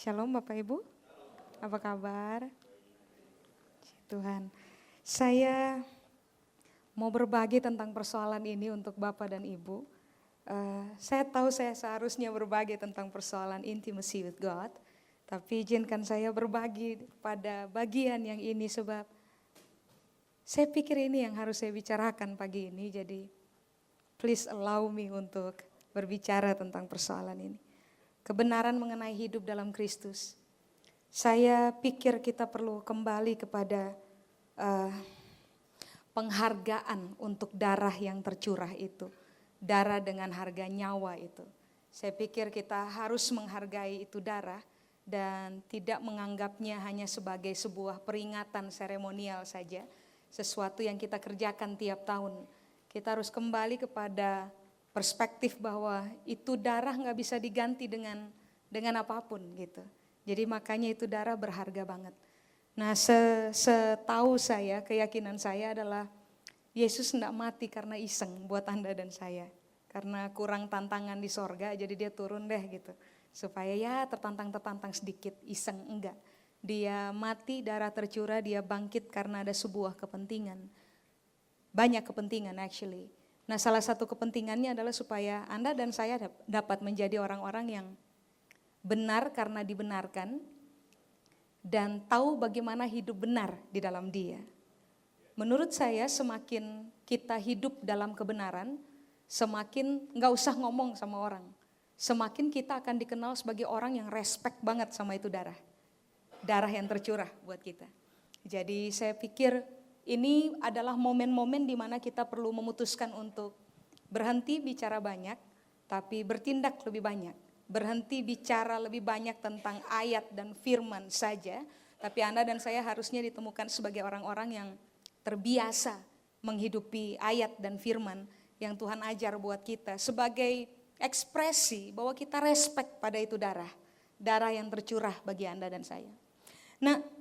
Shalom Bapak Ibu, apa kabar? Puji Tuhan, saya mau berbagi tentang persoalan ini untuk Bapak dan Ibu. Saya tahu saya seharusnya berbagi tentang persoalan intimacy with God, tapi izinkan saya berbagi pada bagian yang ini sebab saya pikir ini yang harus saya bicarakan pagi ini, jadi please allow me untuk berbicara tentang persoalan ini. Kebenaran mengenai hidup dalam Kristus. Saya pikir kita perlu kembali kepada penghargaan untuk darah yang tercurah itu. Darah dengan harga nyawa itu. Saya pikir kita harus menghargai itu darah dan tidak menganggapnya hanya sebagai sebuah peringatan seremonial saja. Sesuatu yang kita kerjakan tiap tahun. Kita harus kembali kepada perspektif bahwa itu darah gak bisa diganti dengan apapun gitu. Jadi makanya itu darah berharga banget. Nah setahu saya, keyakinan saya adalah Yesus tidak mati karena iseng buat Anda dan saya. Karena kurang tantangan di sorga jadi dia turun deh gitu. Supaya ya tertantang sedikit, iseng enggak. Dia mati, darah tercurah, dia bangkit karena ada sebuah kepentingan. Banyak kepentingan actually. Nah salah satu kepentingannya adalah supaya Anda dan saya dapat menjadi orang-orang yang benar karena dibenarkan dan tahu bagaimana hidup benar di dalam Dia. Menurut saya semakin kita hidup dalam kebenaran, semakin gak usah ngomong sama orang. Semakin kita akan dikenal sebagai orang yang respect banget sama itu darah. Darah yang tercurah buat kita. Jadi saya pikir ini adalah momen-momen di mana kita perlu memutuskan untuk berhenti bicara banyak, tapi bertindak lebih banyak. Berhenti bicara lebih banyak tentang ayat dan firman saja, tapi Anda dan saya harusnya ditemukan sebagai orang-orang yang terbiasa menghidupi ayat dan firman yang Tuhan ajar buat kita sebagai ekspresi bahwa kita respect pada itu darah. Darah yang tercurah bagi Anda dan saya. Nah,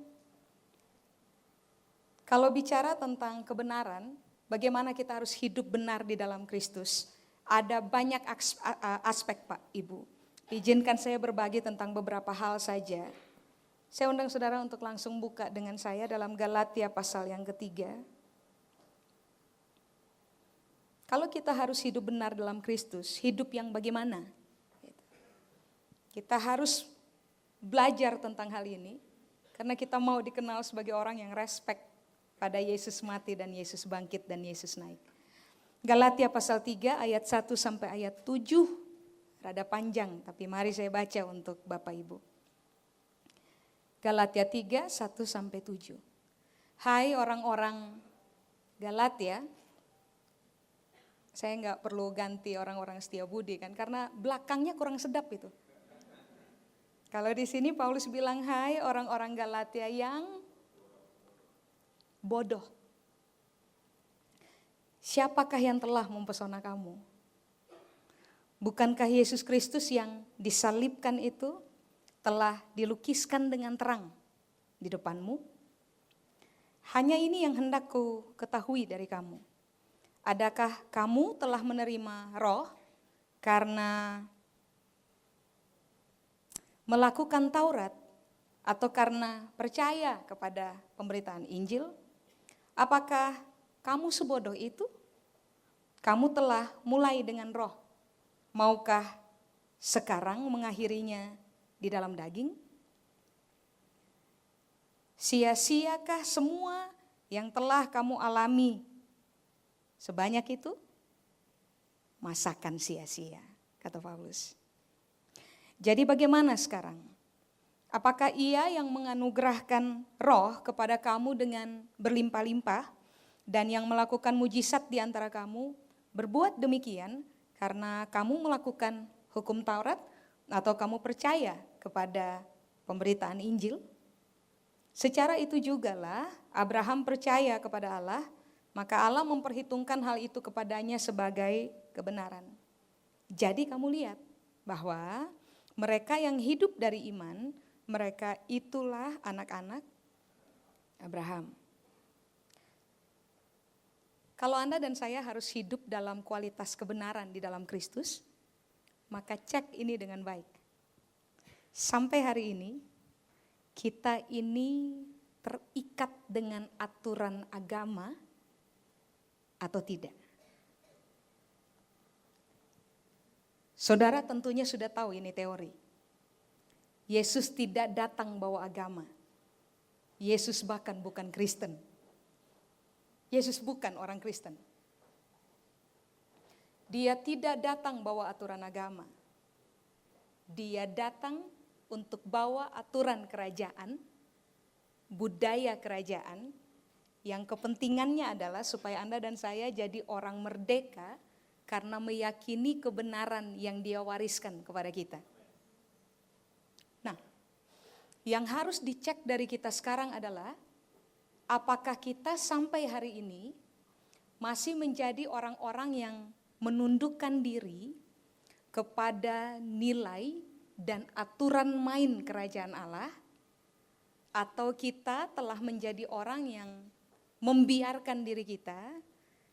kalau bicara tentang kebenaran, bagaimana kita harus hidup benar di dalam Kristus, ada banyak aspek Pak, Ibu. Izinkan saya berbagi tentang beberapa hal saja. Saya undang saudara untuk langsung buka dengan saya dalam Galatia pasal yang ketiga. Kalau kita harus hidup benar dalam Kristus, hidup yang bagaimana? Kita harus belajar tentang hal ini, karena kita mau dikenal sebagai orang yang respect pada Yesus mati dan Yesus bangkit dan Yesus naik. Galatia pasal 3 ayat 1 sampai ayat 7. Rada panjang tapi mari saya baca untuk Bapak Ibu. Galatia 3 1 sampai 7. Hai orang-orang Galatia. Saya enggak perlu ganti orang-orang setia budi kan karena belakangnya kurang sedap itu. Kalau di sini Paulus bilang hai orang-orang Galatia yang bodoh. Siapakah yang telah mempesona kamu? Bukankah Yesus Kristus yang disalibkan itu telah dilukiskan dengan terang di depanmu? Hanya ini yang hendak ku ketahui dari kamu. Adakah kamu telah menerima roh karena melakukan Taurat atau karena percaya kepada pemberitaan Injil? Apakah kamu sebodoh itu? Kamu telah mulai dengan roh. Maukah sekarang mengakhirinya di dalam daging? Sia-siakah semua yang telah kamu alami sebanyak itu? Masakan sia-sia, kata Paulus. Jadi bagaimana sekarang? Apakah Ia yang menganugerahkan roh kepada kamu dengan berlimpah-limpah dan yang melakukan mujizat di antara kamu berbuat demikian karena kamu melakukan hukum Taurat atau kamu percaya kepada pemberitaan Injil? Secara itu jugalah Abraham percaya kepada Allah, maka Allah memperhitungkan hal itu kepadanya sebagai kebenaran. Jadi kamu lihat bahwa mereka yang hidup dari iman, mereka itulah anak-anak Abraham. Kalau Anda dan saya harus hidup dalam kualitas kebenaran di dalam Kristus, maka cek ini dengan baik. Sampai hari ini, kita ini terikat dengan aturan agama atau tidak? Saudara tentunya sudah tahu ini teori. Yesus tidak datang bawa agama. Yesus bahkan bukan Kristen. Yesus bukan orang Kristen. Dia tidak datang bawa aturan agama. Dia datang untuk bawa aturan kerajaan, budaya kerajaan, yang kepentingannya adalah supaya Anda dan saya jadi orang merdeka karena meyakini kebenaran yang Dia wariskan kepada kita. Nah, yang harus dicek dari kita sekarang adalah apakah kita sampai hari ini masih menjadi orang-orang yang menundukkan diri kepada nilai dan aturan main kerajaan Allah, atau kita telah menjadi orang yang membiarkan diri kita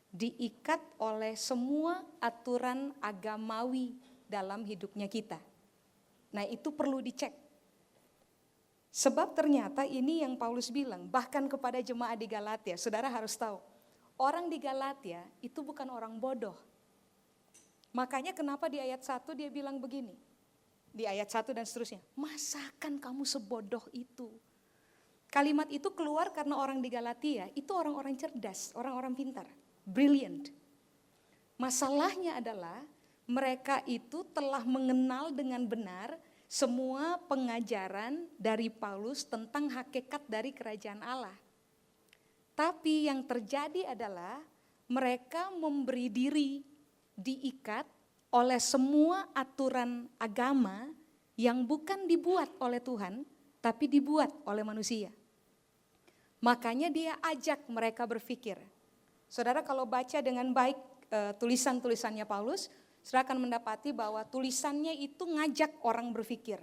diikat oleh semua aturan agamawi dalam hidupnya kita. Nah, itu perlu dicek. Sebab ternyata ini yang Paulus bilang, bahkan kepada jemaat di Galatia. Saudara harus tahu, orang di Galatia itu bukan orang bodoh. Makanya kenapa di ayat 1 dia bilang begini, di ayat 1 dan seterusnya, masakan kamu sebodoh itu? Kalimat itu keluar karena orang di Galatia itu orang-orang cerdas, orang-orang pintar, brilliant. Masalahnya adalah mereka itu telah mengenal dengan benar semua pengajaran dari Paulus tentang hakikat dari kerajaan Allah. Tapi yang terjadi adalah mereka memberi diri diikat oleh semua aturan agama yang bukan dibuat oleh Tuhan, tapi dibuat oleh manusia. Makanya dia ajak mereka berpikir. Saudara kalau baca dengan baik tulisan-tulisannya Paulus, saudara akan mendapati bahwa tulisannya itu ngajak orang berpikir.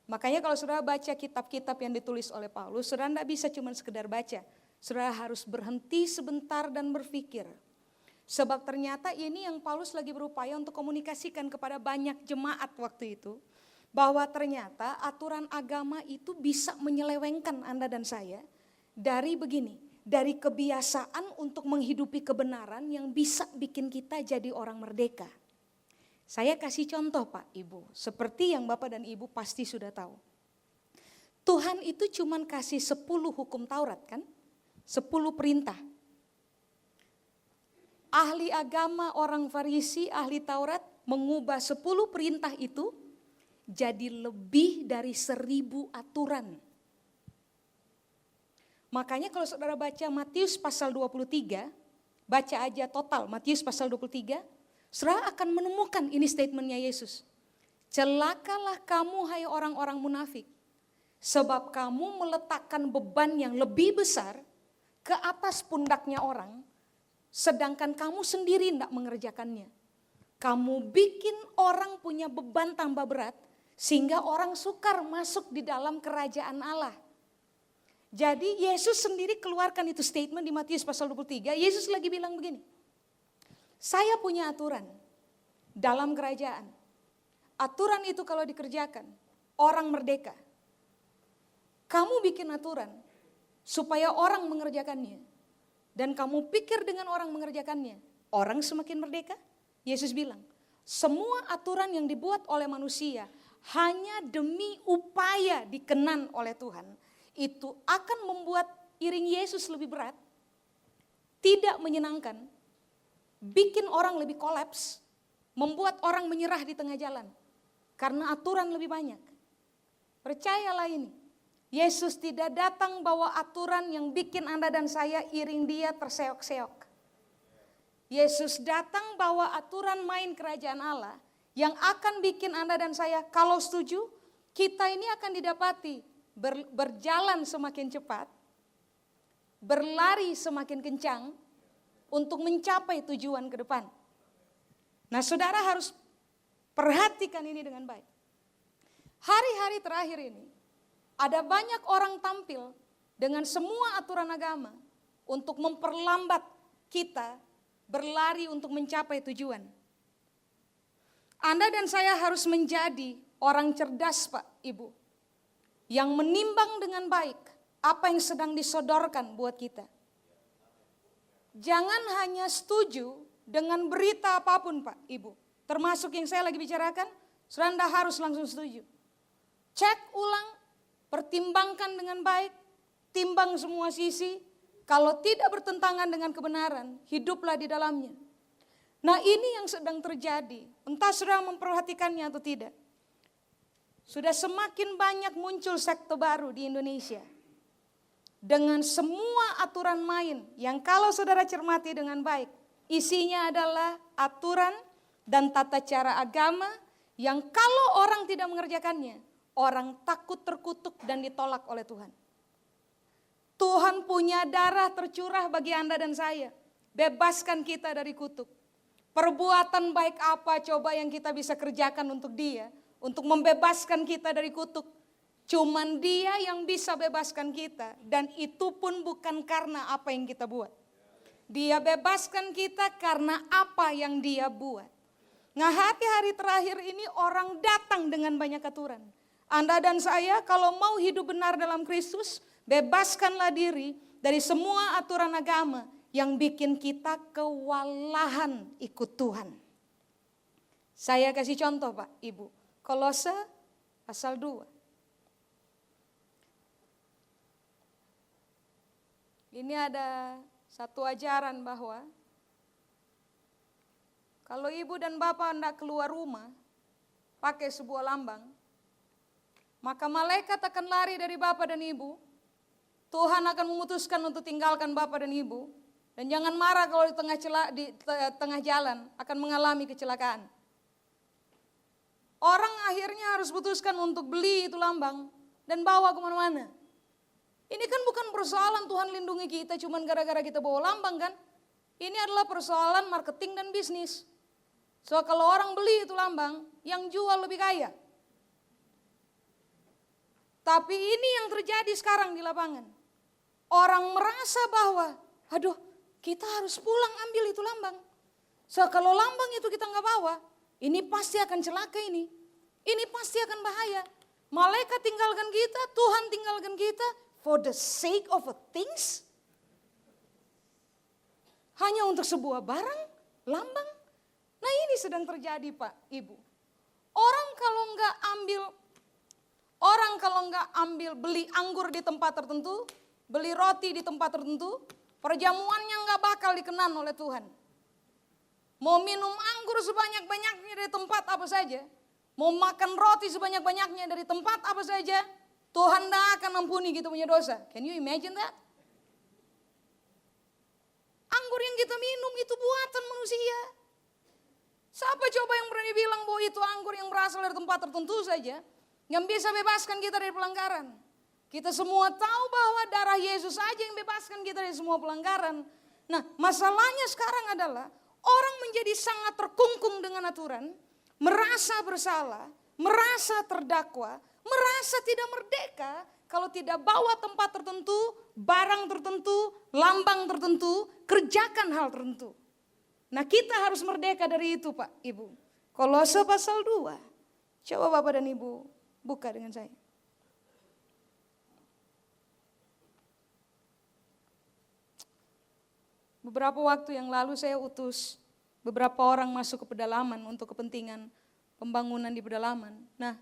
Makanya kalau saudara baca kitab-kitab yang ditulis oleh Paulus, saudara tidak bisa cuma sekedar baca. Saudara harus berhenti sebentar dan berpikir. Sebab ternyata ini yang Paulus lagi berupaya untuk komunikasikan kepada banyak jemaat waktu itu. Bahwa ternyata aturan agama itu bisa menyelewengkan Anda dan saya dari begini. Dari kebiasaan untuk menghidupi kebenaran yang bisa bikin kita jadi orang merdeka. Saya kasih contoh Pak Ibu, seperti yang Bapak dan Ibu pasti sudah tahu. Tuhan itu cuman kasih 10 hukum Taurat kan? 10 perintah. Ahli agama orang Farisi, ahli Taurat mengubah 10 perintah itu jadi lebih dari 1000 aturan. Makanya kalau saudara baca Matius pasal 23, baca aja total Matius pasal 23, saudara akan menemukan ini statementnya Yesus. Celakalah kamu hai orang-orang munafik, sebab kamu meletakkan beban yang lebih besar ke atas pundaknya orang, sedangkan kamu sendiri tidak mengerjakannya. Kamu bikin orang punya beban tambah berat, sehingga orang sukar masuk di dalam kerajaan Allah. Jadi Yesus sendiri keluarkan itu statement di Matius pasal 23. Yesus lagi bilang begini, saya punya aturan dalam kerajaan. Aturan itu kalau dikerjakan, orang merdeka. Kamu bikin aturan supaya orang mengerjakannya. Dan kamu pikir dengan orang mengerjakannya, orang semakin merdeka? Yesus bilang, semua aturan yang dibuat oleh manusia hanya demi upaya dikenan oleh Tuhan, itu akan membuat iring Yesus lebih berat, tidak menyenangkan, bikin orang lebih kolaps, membuat orang menyerah di tengah jalan, karena aturan lebih banyak. Percayalah ini, Yesus tidak datang bawa aturan yang bikin Anda dan saya iring dia terseok-seok. Yesus datang bawa aturan main kerajaan Allah yang akan bikin Anda dan saya, kalau setuju, kita ini akan didapati berjalan semakin cepat, berlari semakin kencang untuk mencapai tujuan ke depan. Nah, saudara harus perhatikan ini dengan baik. Hari-hari terakhir ini, ada banyak orang tampil dengan semua aturan agama untuk memperlambat kita berlari untuk mencapai tujuan. Anda dan saya harus menjadi orang cerdas Pak, Ibu, yang menimbang dengan baik apa yang sedang disodorkan buat kita. Jangan hanya setuju dengan berita apapun Pak, Ibu. Termasuk yang saya lagi bicarakan, saudara Anda harus langsung setuju. Cek ulang, pertimbangkan dengan baik, timbang semua sisi. Kalau tidak bertentangan dengan kebenaran, hiduplah di dalamnya. Nah ini yang sedang terjadi, entah saudara memperhatikannya atau tidak. Sudah semakin banyak muncul sekte baru di Indonesia. Dengan semua aturan main yang kalau saudara cermati dengan baik, isinya adalah aturan dan tata cara agama yang kalau orang tidak mengerjakannya, orang takut terkutuk dan ditolak oleh Tuhan. Tuhan punya darah tercurah bagi Anda dan saya. Bebaskan kita dari kutuk. Perbuatan baik apa coba yang kita bisa kerjakan untuk Dia, untuk membebaskan kita dari kutuk. Cuman Dia yang bisa bebaskan kita, dan itu pun bukan karena apa yang kita buat. Dia bebaskan kita karena apa yang Dia buat. Nah hari-hari terakhir ini orang datang dengan banyak aturan. Anda dan saya kalau mau hidup benar dalam Kristus, bebaskanlah diri dari semua aturan agama yang bikin kita kewalahan ikut Tuhan. Saya kasih contoh Pak, Ibu. Kolose pasal 2. Ini ada satu ajaran bahwa kalau ibu dan bapak hendak keluar rumah pakai sebuah lambang, maka malaikat akan lari dari bapak dan ibu. Tuhan akan memutuskan untuk tinggalkan bapak dan ibu. Dan jangan marah kalau di tengah jalan akan mengalami kecelakaan. Orang akhirnya harus putuskan untuk beli itu lambang dan bawa kemana-mana. Ini kan bukan persoalan Tuhan lindungi kita cuman gara-gara kita bawa lambang kan. Ini adalah persoalan marketing dan bisnis. So kalau orang beli itu lambang, yang jual lebih kaya. Tapi ini yang terjadi sekarang di lapangan. Orang merasa bahwa, aduh kita harus pulang ambil itu lambang. So kalau lambang itu kita nggak bawa, ini pasti akan celaka ini. Ini pasti akan bahaya. Malaikat tinggalkan kita, Tuhan tinggalkan kita for the sake of a things. Hanya untuk sebuah barang, lambang. Nah ini sedang terjadi Pak, Ibu. Orang kalau nggak ambil beli anggur di tempat tertentu, beli roti di tempat tertentu, perjamuannya nggak bakal dikenan oleh Tuhan. Mau minum anggur sebanyak-banyaknya dari tempat apa saja, mau makan roti sebanyak-banyaknya dari tempat apa saja, Tuhan tidak akan ampuni kita punya dosa. Can you imagine that? Anggur yang kita minum itu buatan manusia. Siapa coba yang berani bilang bahwa itu anggur yang berasal dari tempat tertentu saja, yang bisa bebaskan kita dari pelanggaran. Kita semua tahu bahwa darah Yesus saja yang bebaskan kita dari semua pelanggaran. Nah masalahnya sekarang adalah orang menjadi sangat terkungkung dengan aturan, merasa bersalah, merasa terdakwa, merasa tidak merdeka kalau tidak bawa tempat tertentu, barang tertentu, lambang tertentu, kerjakan hal tertentu. Nah kita harus merdeka dari itu Pak, Ibu. Kolose pasal 2. Coba Bapak dan Ibu buka dengan saya. Beberapa waktu yang lalu saya utus beberapa orang masuk ke pedalaman untuk kepentingan pembangunan di pedalaman. Nah,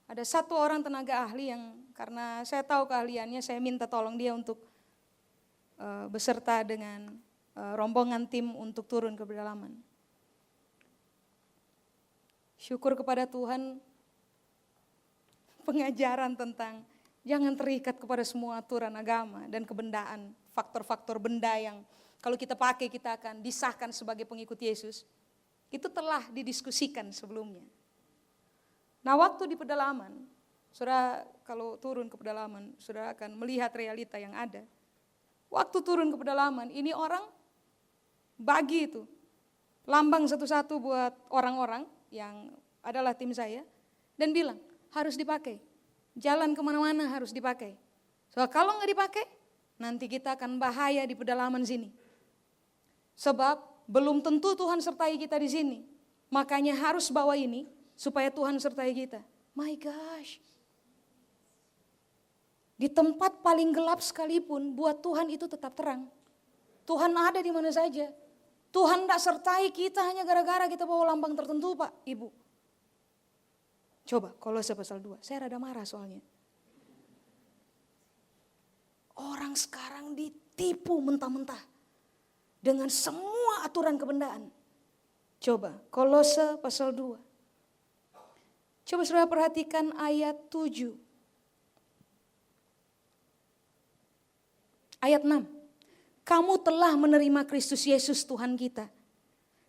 ada satu orang tenaga ahli yang karena saya tahu keahliannya, saya minta tolong dia untuk beserta dengan rombongan tim untuk turun ke pedalaman. Syukur kepada Tuhan, pengajaran tentang jangan terikat kepada semua aturan agama dan kebendaan, faktor-faktor benda yang kalau kita pakai kita akan disahkan sebagai pengikut Yesus, itu telah didiskusikan sebelumnya. Nah waktu di pedalaman, saudara kalau turun ke pedalaman, saudara akan melihat realita yang ada. Waktu turun ke pedalaman, ini orang bagi itu lambang satu-satu buat orang-orang yang adalah tim saya, dan bilang harus dipakai, jalan kemana-mana harus dipakai. So kalau nggak dipakai, nanti kita akan bahaya di pedalaman sini. Sebab belum tentu Tuhan sertai kita di sini. Makanya harus bawa ini supaya Tuhan sertai kita. My gosh. Di tempat paling gelap sekalipun, buat Tuhan itu tetap terang. Tuhan ada di mana saja. Tuhan tidak sertai kita hanya gara-gara kita bawa lambang tertentu, Pak, Ibu. Coba Kolose pasal 2, saya rada marah soalnya. Orang sekarang ditipu mentah-mentah dengan semua aturan kebendaan. Coba Kolose pasal 2. Coba saudara perhatikan ayat 7. Ayat 6. Kamu telah menerima Kristus Yesus Tuhan kita.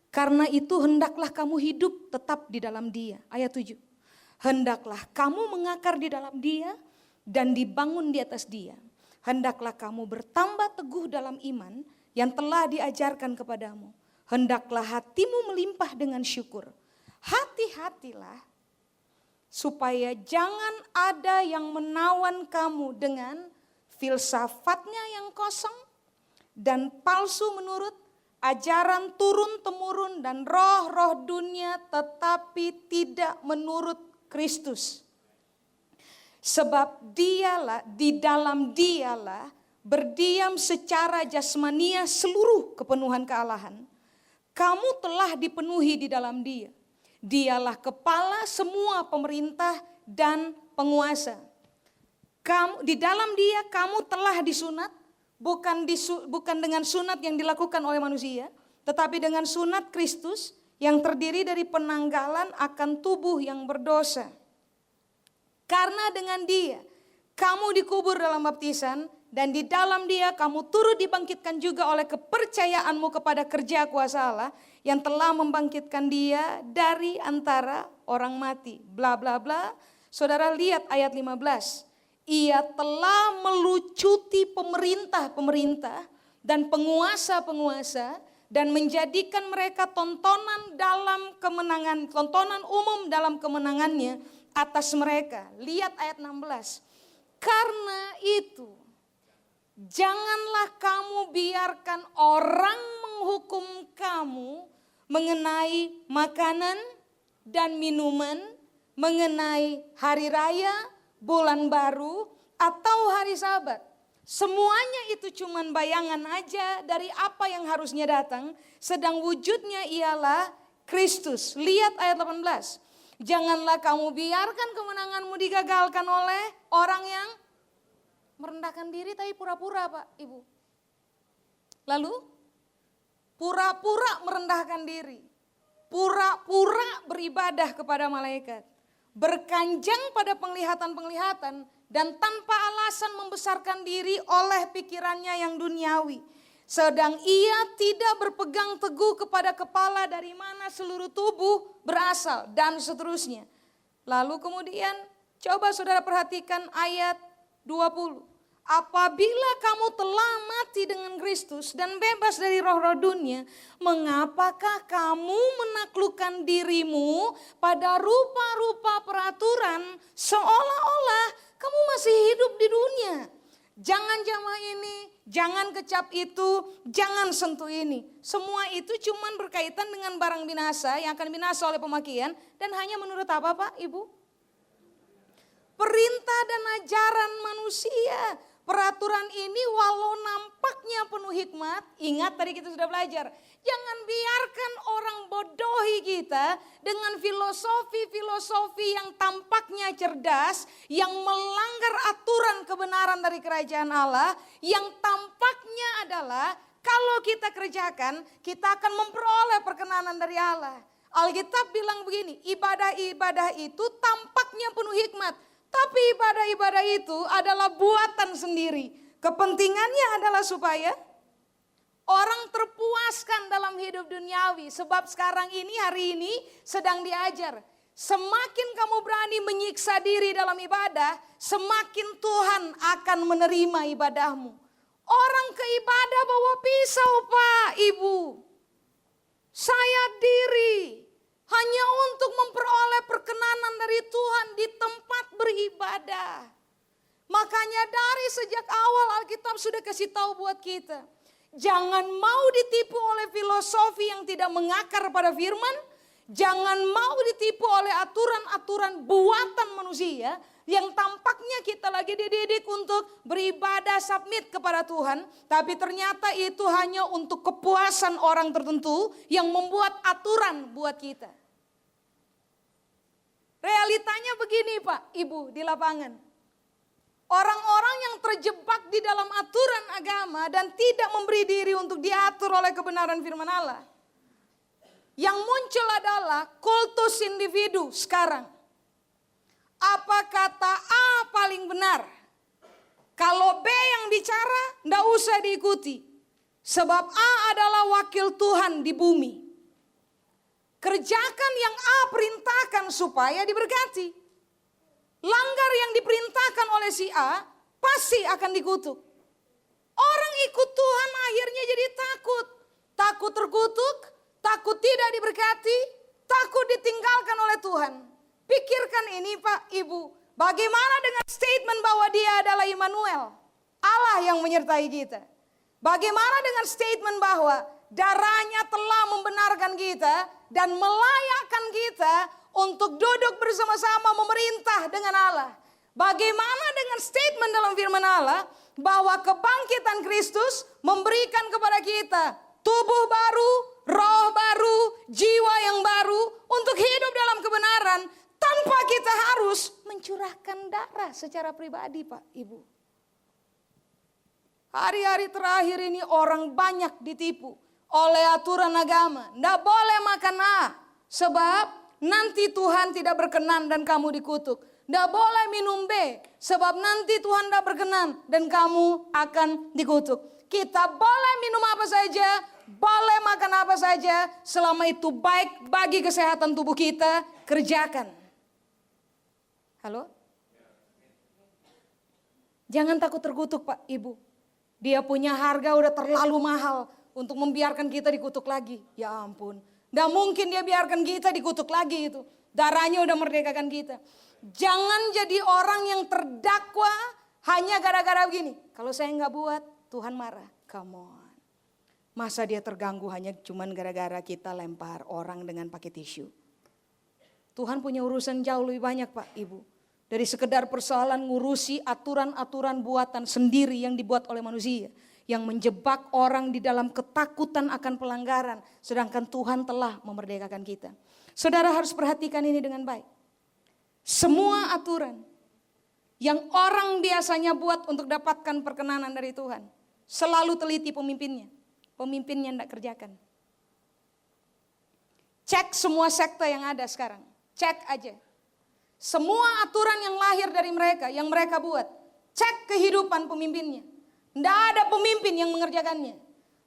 Karena itu hendaklah kamu hidup tetap di dalam Dia. Ayat 7. Hendaklah kamu mengakar di dalam Dia dan dibangun di atas Dia. Hendaklah kamu bertambah teguh dalam iman yang telah diajarkan kepadamu. Hendaklah hatimu melimpah dengan syukur. Hati-hatilah supaya jangan ada yang menawan kamu dengan filsafatnya yang kosong dan palsu menurut ajaran turun-temurun dan roh-roh dunia tetapi tidak menurut Kristus. Sebab dialah, di dalam dialah berdiam secara jasmania seluruh kepenuhan kealahan. Kamu telah dipenuhi di dalam Dia. Dialah kepala semua pemerintah dan penguasa. Di dalam Dia kamu telah disunat, bukan dengan sunat yang dilakukan oleh manusia, tetapi dengan sunat Kristus yang terdiri dari penanggalan akan tubuh yang berdosa. Karena dengan Dia kamu dikubur dalam baptisan dan di dalam Dia kamu turut dibangkitkan juga oleh kepercayaanmu kepada kerja kuasa Allah yang telah membangkitkan Dia dari antara orang mati. Bla bla bla. Saudara lihat ayat 15. Ia telah melucuti pemerintah-pemerintah dan penguasa-penguasa dan menjadikan mereka tontonan umum dalam kemenangannya atas mereka. Lihat ayat 16. Karena itu, janganlah kamu biarkan orang menghukum kamu mengenai makanan dan minuman, mengenai hari raya, bulan baru, atau hari Sabat. Semuanya itu cuman bayangan aja dari apa yang harusnya datang, sedang wujudnya ialah Kristus. Lihat ayat 18. Janganlah kamu biarkan kemenanganmu digagalkan oleh orang yang merendahkan diri tapi pura-pura, Pak, Ibu. Lalu pura-pura merendahkan diri, pura-pura beribadah kepada malaikat, berkanjang pada penglihatan-penglihatan dan tanpa alasan membesarkan diri oleh pikirannya yang duniawi. Sedang ia tidak berpegang teguh kepada kepala dari mana seluruh tubuh berasal dan seterusnya. Lalu kemudian coba saudara perhatikan ayat 20. Apabila kamu telah mati dengan Kristus dan bebas dari roh-roh dunia, mengapakah kamu menaklukkan dirimu pada rupa-rupa peraturan seolah-olah kamu masih hidup di dunia? Jangan jamah ini, jangan kecap itu, jangan sentuh ini. Semua itu cuma berkaitan dengan barang binasa yang akan binasa oleh pemakaian dan hanya menurut apa, Pak, Ibu? Perintah dan ajaran manusia. Peraturan ini walau nampaknya penuh hikmat, ingat tadi kita sudah belajar. Jangan biarkan orang bodohi kita dengan filosofi-filosofi yang tampaknya cerdas, yang melanggar aturan kebenaran dari kerajaan Allah, yang tampaknya adalah kalau kita kerjakan, kita akan memperoleh perkenanan dari Allah. Alkitab bilang begini, ibadah-ibadah itu tampaknya penuh hikmat. Tapi ibadah-ibadah itu adalah buatan sendiri. Kepentingannya adalah supaya orang terpuaskan dalam hidup duniawi. Sebab sekarang ini, hari ini sedang diajar. Semakin kamu berani menyiksa diri dalam ibadah, semakin Tuhan akan menerima ibadahmu. Orang ke ibadah bawa pisau, Pak, Ibu. Sayat diri. Hanya untuk memperoleh perkenanan dari Tuhan di tempat beribadah. Makanya dari sejak awal Alkitab sudah kasih tahu buat kita. Jangan mau ditipu oleh filosofi yang tidak mengakar pada firman. Jangan mau ditipu oleh aturan-aturan buatan manusia yang tampaknya kita lagi dididik untuk beribadah submit kepada Tuhan, tapi ternyata itu hanya untuk kepuasan orang tertentu yang membuat aturan buat kita. Realitanya begini Pak, Ibu di lapangan. Orang-orang yang terjebak di dalam aturan agama dan tidak memberi diri untuk diatur oleh kebenaran firman Allah. Yang muncul adalah kultus individu sekarang. Apa kata A paling benar? Kalau B yang bicara, enggak usah diikuti. Sebab A adalah wakil Tuhan di bumi. Kerjakan yang A perintahkan supaya diberkati. Langgar yang diperintahkan oleh si A, pasti akan dikutuk. Orang ikut Tuhan akhirnya jadi takut. Takut terkutuk, takut tidak diberkati, takut ditinggalkan oleh Tuhan. Pikirkan ini Pak, Ibu. Bagaimana dengan statement bahwa dia adalah Immanuel? Allah yang menyertai kita. Bagaimana dengan statement bahwa darahnya telah membenarkan kita dan melayakkan kita untuk duduk bersama-sama memerintah dengan Allah. Bagaimana dengan statement dalam firman Allah bahwa kebangkitan Kristus memberikan kepada kita tubuh baru, roh baru, jiwa yang baru untuk hidup dalam kebenaran tanpa kita harus mencurahkan darah secara pribadi Pak, Ibu. Hari-hari terakhir ini orang banyak ditipu oleh aturan agama. Nggak boleh makan A, sebab nanti Tuhan tidak berkenan dan kamu dikutuk. Nggak boleh minum B, sebab nanti Tuhan tidak berkenan dan kamu akan dikutuk. Kita boleh minum apa saja, boleh makan apa saja, selama itu baik bagi kesehatan tubuh kita, kerjakan. Halo? Jangan takut terkutuk Pak, Ibu. Dia punya harga udah terlalu mahal untuk membiarkan kita dikutuk lagi. Ya ampun. Nggak mungkin dia biarkan kita dikutuk lagi itu. Darahnya udah merdekakan kita. Jangan jadi orang yang terdakwa hanya gara-gara begini. Kalau saya nggak buat, Tuhan marah. Come on. Masa dia terganggu hanya cuman gara-gara kita lempar orang dengan pakai tisu. Tuhan punya urusan jauh lebih banyak Pak, Ibu. Dari sekedar persoalan ngurusi aturan-aturan buatan sendiri yang dibuat oleh manusia. Yang menjebak orang di dalam ketakutan akan pelanggaran. Sedangkan Tuhan telah memerdekakan kita. Saudara harus perhatikan ini dengan baik. Semua aturan yang orang biasanya buat untuk dapatkan perkenanan dari Tuhan. Selalu teliti pemimpinnya. Pemimpinnya tidak kerjakan. Cek semua sekte yang ada sekarang. Cek aja. Semua aturan yang lahir dari mereka, yang mereka buat. Cek kehidupan pemimpinnya. Tidak ada pemimpin yang mengerjakannya.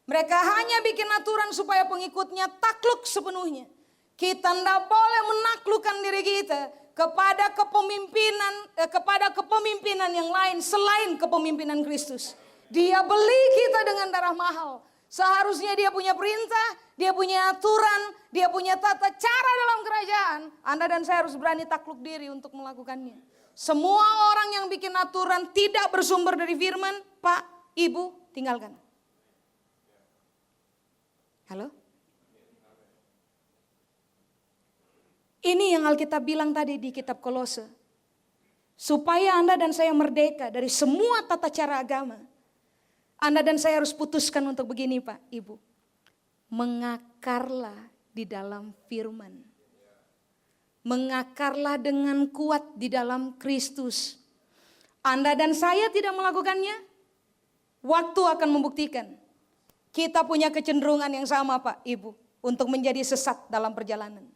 Mereka hanya bikin aturan supaya pengikutnya takluk sepenuhnya. Kita tidak boleh menaklukkan diri kita kepada kepemimpinan yang lain selain kepemimpinan Kristus. Dia beli kita dengan darah mahal. Seharusnya dia punya perintah, dia punya aturan, dia punya tata cara dalam kerajaan. Anda dan saya harus berani takluk diri untuk melakukannya. Semua orang yang bikin aturan tidak bersumber dari firman, Pak, Ibu, tinggalkan. Halo? Ini yang Alkitab bilang tadi di kitab Kolose. Supaya Anda dan saya merdeka dari semua tata cara agama. Anda dan saya harus putuskan untuk begini Pak, Ibu. Mengakarlah di dalam firman. Mengakarlah dengan kuat di dalam Kristus. Anda dan saya tidak melakukannya, waktu akan membuktikan. Kita punya kecenderungan yang sama Pak, Ibu. Untuk menjadi sesat dalam perjalanan.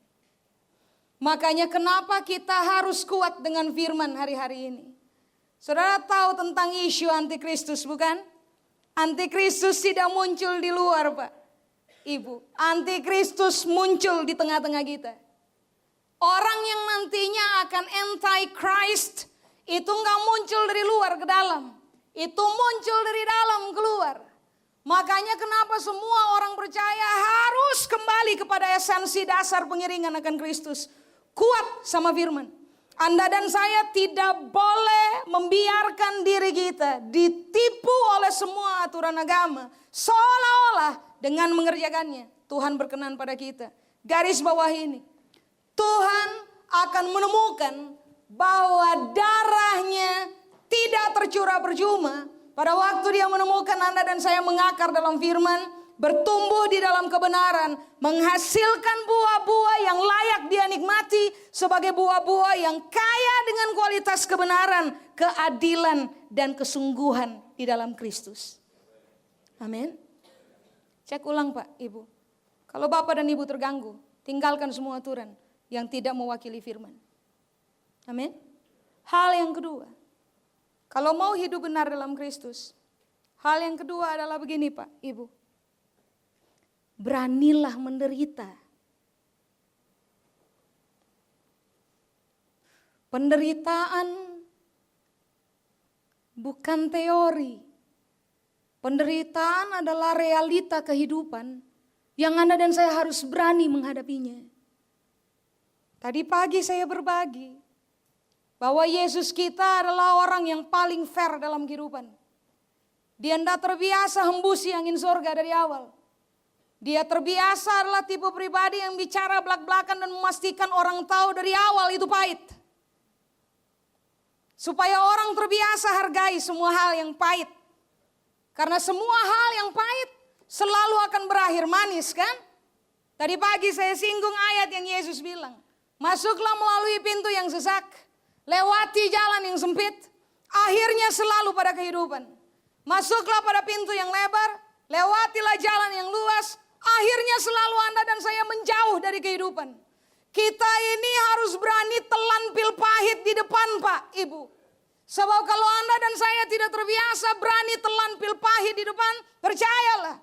Makanya kenapa kita harus kuat dengan firman hari-hari ini. Saudara tahu tentang isu antikristus bukan? Antikristus tidak muncul di luar Pak, Ibu. Antikristus muncul di tengah-tengah kita. Orang yang nantinya akan anti-Christ itu nggak muncul dari luar ke dalam. Itu muncul dari dalam keluar. Makanya kenapa semua orang percaya harus kembali kepada esensi dasar pengiringan akan Kristus. Kuat sama firman. Anda dan saya tidak boleh membiarkan diri kita ditipu oleh semua aturan agama. Seolah-olah dengan mengerjakannya Tuhan berkenan pada kita. garis bawah ini. Tuhan akan menemukan bahwa darahnya tidak tercurah percuma. Pada waktu dia menemukan Anda dan saya mengakar dalam firman, bertumbuh di dalam kebenaran, menghasilkan buah-buah yang layak dia nikmati sebagai buah-buah yang kaya dengan kualitas kebenaran, keadilan, dan kesungguhan di dalam Kristus. Amin. Cek ulang Pak, Ibu. Kalau Bapak dan Ibu terganggu, tinggalkan semua aturan yang tidak mewakili firman. Amin. Hal yang kedua, kalau mau hidup benar dalam Kristus, hal yang kedua adalah begini Pak, Ibu. Beranilah menderita. Penderitaan bukan teori. Penderitaan adalah realita kehidupan yang Anda dan saya harus berani menghadapinya. Tadi pagi saya berbagi bahwa Yesus kita adalah orang yang paling fair dalam kehidupan. Dia tidak terbiasa hembusi angin surga dari awal. Dia terbiasa adalah tipe pribadi yang bicara belak-belakan dan memastikan orang tahu dari awal itu pahit. Supaya orang terbiasa hargai semua hal yang pahit. Karena semua hal yang pahit selalu akan berakhir manis kan? Tadi pagi saya singgung ayat yang Yesus bilang. Masuklah melalui pintu yang sesak. Lewati jalan yang sempit. Akhirnya selalu pada kehidupan. Masuklah pada pintu yang lebar. Lewatilah jalan yang luas. Akhirnya selalu Anda dan saya menjauh dari kehidupan. Kita ini harus berani telan pil pahit di depan Pak, Ibu. Sebab kalau Anda dan saya tidak terbiasa berani telan pil pahit di depan, percayalah.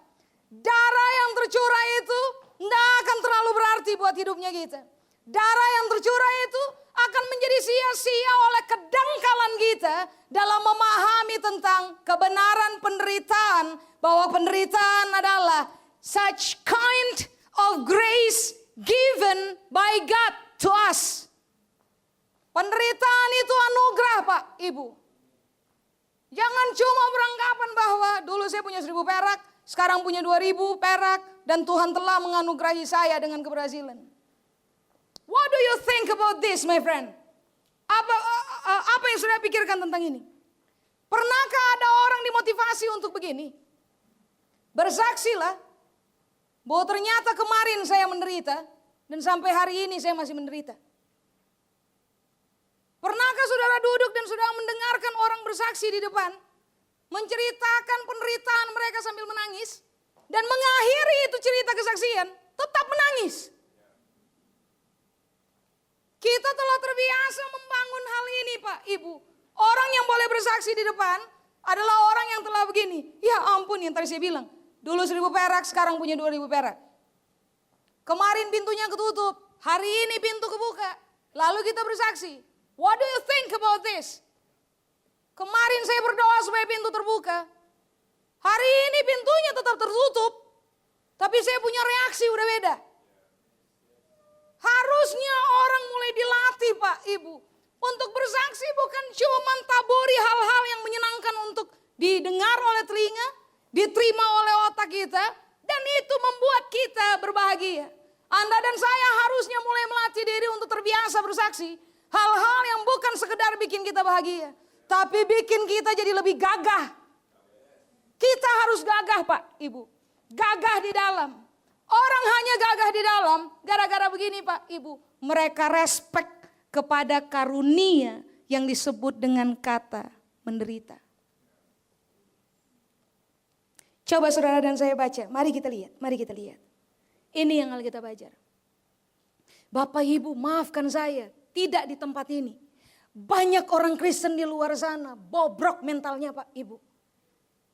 Darah yang tercurah itu tidak akan terlalu berarti buat hidupnya kita. Darah yang tercurah itu akan menjadi sia-sia oleh kedangkalan kita dalam memahami tentang kebenaran penderitaan. Bahwa penderitaan adalah such kind of grace given by God to us. Penderitaan itu anugerah Pak, Ibu. Jangan cuma beranggapan bahwa dulu saya punya 1.000 perak, sekarang punya 2.000 perak, dan Tuhan telah menganugerahi saya dengan keberhasilan. What do you think about this, my friend? Apa yang saudara pikirkan tentang ini? Pernahkah ada orang dimotivasi untuk begini? Bersaksilah bahwa ternyata kemarin saya menderita dan sampai hari ini saya masih menderita. Pernahkah saudara duduk dan saudara mendengarkan orang bersaksi di depan, menceritakan penderitaan mereka sambil menangis, dan mengakhiri itu cerita kesaksian, tetap menangis? Kita telah terbiasa membangun hal ini Pak, Ibu. Orang yang boleh bersaksi di depan adalah orang yang telah begini. Ya ampun, yang tadi saya bilang, dulu 1.000 perak, sekarang punya 2.000 perak. Kemarin pintunya ketutup, hari ini pintu kebuka. Lalu kita bersaksi. What do you think about this? Kemarin saya berdoa supaya pintu terbuka. Hari ini pintunya tetap tertutup. Tapi saya punya reaksi udah beda. Harusnya orang mulai dilatih Pak, Ibu. Untuk bersaksi bukan cuma taburi hal-hal yang menyenangkan untuk didengar oleh telinga, diterima oleh otak kita, dan itu membuat kita berbahagia. Anda dan saya harusnya mulai melatih diri untuk terbiasa bersaksi. Hal-hal yang bukan sekedar bikin kita bahagia, tapi bikin kita jadi lebih gagah. Kita harus gagah Pak, Ibu. Gagah di dalam. Orang hanya gagah di dalam gara-gara begini Pak, Ibu. Mereka respek kepada karunia yang disebut dengan kata menderita. Coba saudara dan saya baca, mari kita lihat. Ini yang Alkitab ajar. Bapak Ibu maafkan saya, tidak di tempat ini. Banyak orang Kristen di luar sana, bobrok mentalnya Pak Ibu.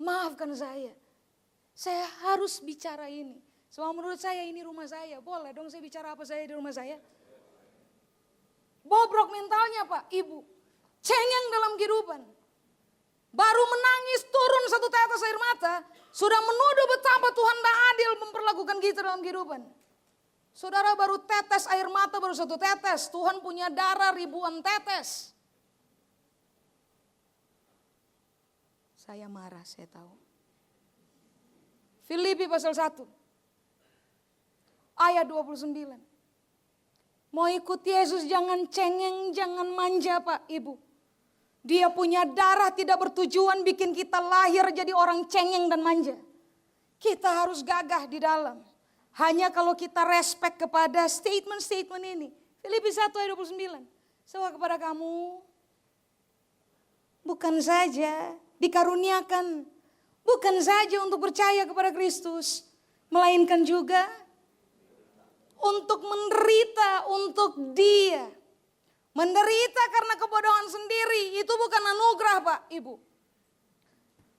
Maafkan saya harus bicara ini. Soal menurut saya ini rumah saya, boleh dong saya bicara apa saya di rumah saya. Bobrok mentalnya Pak Ibu, cengeng dalam kehidupan. Baru menangis turun 1 tetes air mata, sudah menuduh betapa Tuhan tak adil memperlakukan kita dalam kehidupan. Saudara baru tetes air mata, baru 1 tetes, Tuhan punya darah ribuan tetes. Saya marah, saya tahu. Filipi pasal 1. ayat 29. Mau ikut Yesus jangan cengeng, jangan manja Pak Ibu. Dia punya darah tidak bertujuan bikin kita lahir jadi orang cengeng dan manja. Kita harus gagah di dalam. Hanya kalau kita respect kepada statement-statement ini. Filipi 1 ayat 29. Sebab kepada kamu bukan saja dikaruniakan, bukan saja untuk percaya kepada Kristus, melainkan juga untuk menderita untuk Dia. Menderita karena kebodohan sendiri itu bukan anugerah Pak Ibu.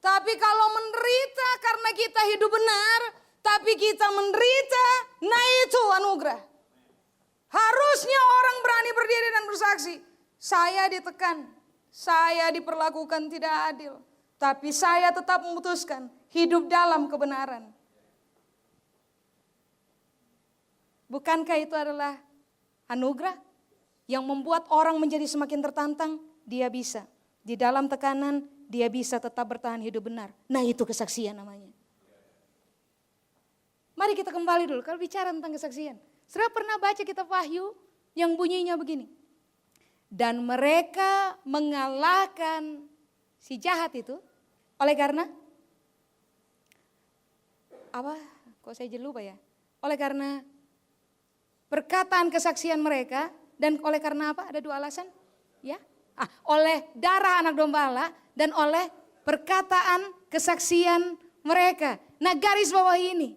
Tapi kalau menderita karena kita hidup benar, tapi kita menderita, nah itu anugerah. Harusnya orang berani berdiri dan bersaksi, saya ditekan, saya diperlakukan tidak adil, tapi saya tetap memutuskan hidup dalam kebenaran. Bukankah itu adalah anugerah yang membuat orang menjadi semakin tertantang? Dia bisa. Di dalam tekanan, dia bisa tetap bertahan hidup benar. Nah itu kesaksian namanya. Mari kita kembali dulu, kalau bicara tentang kesaksian. Saudara pernah baca kitab Wahyu yang bunyinya begini. Dan mereka mengalahkan si jahat itu oleh karena apa? Kok saya jadi lupa ya? Oleh karena perkataan kesaksian mereka dan oleh karena apa? Ada dua alasan, ya. Oleh darah anak domba Allah dan oleh perkataan kesaksian mereka. Nah, garis bawah ini.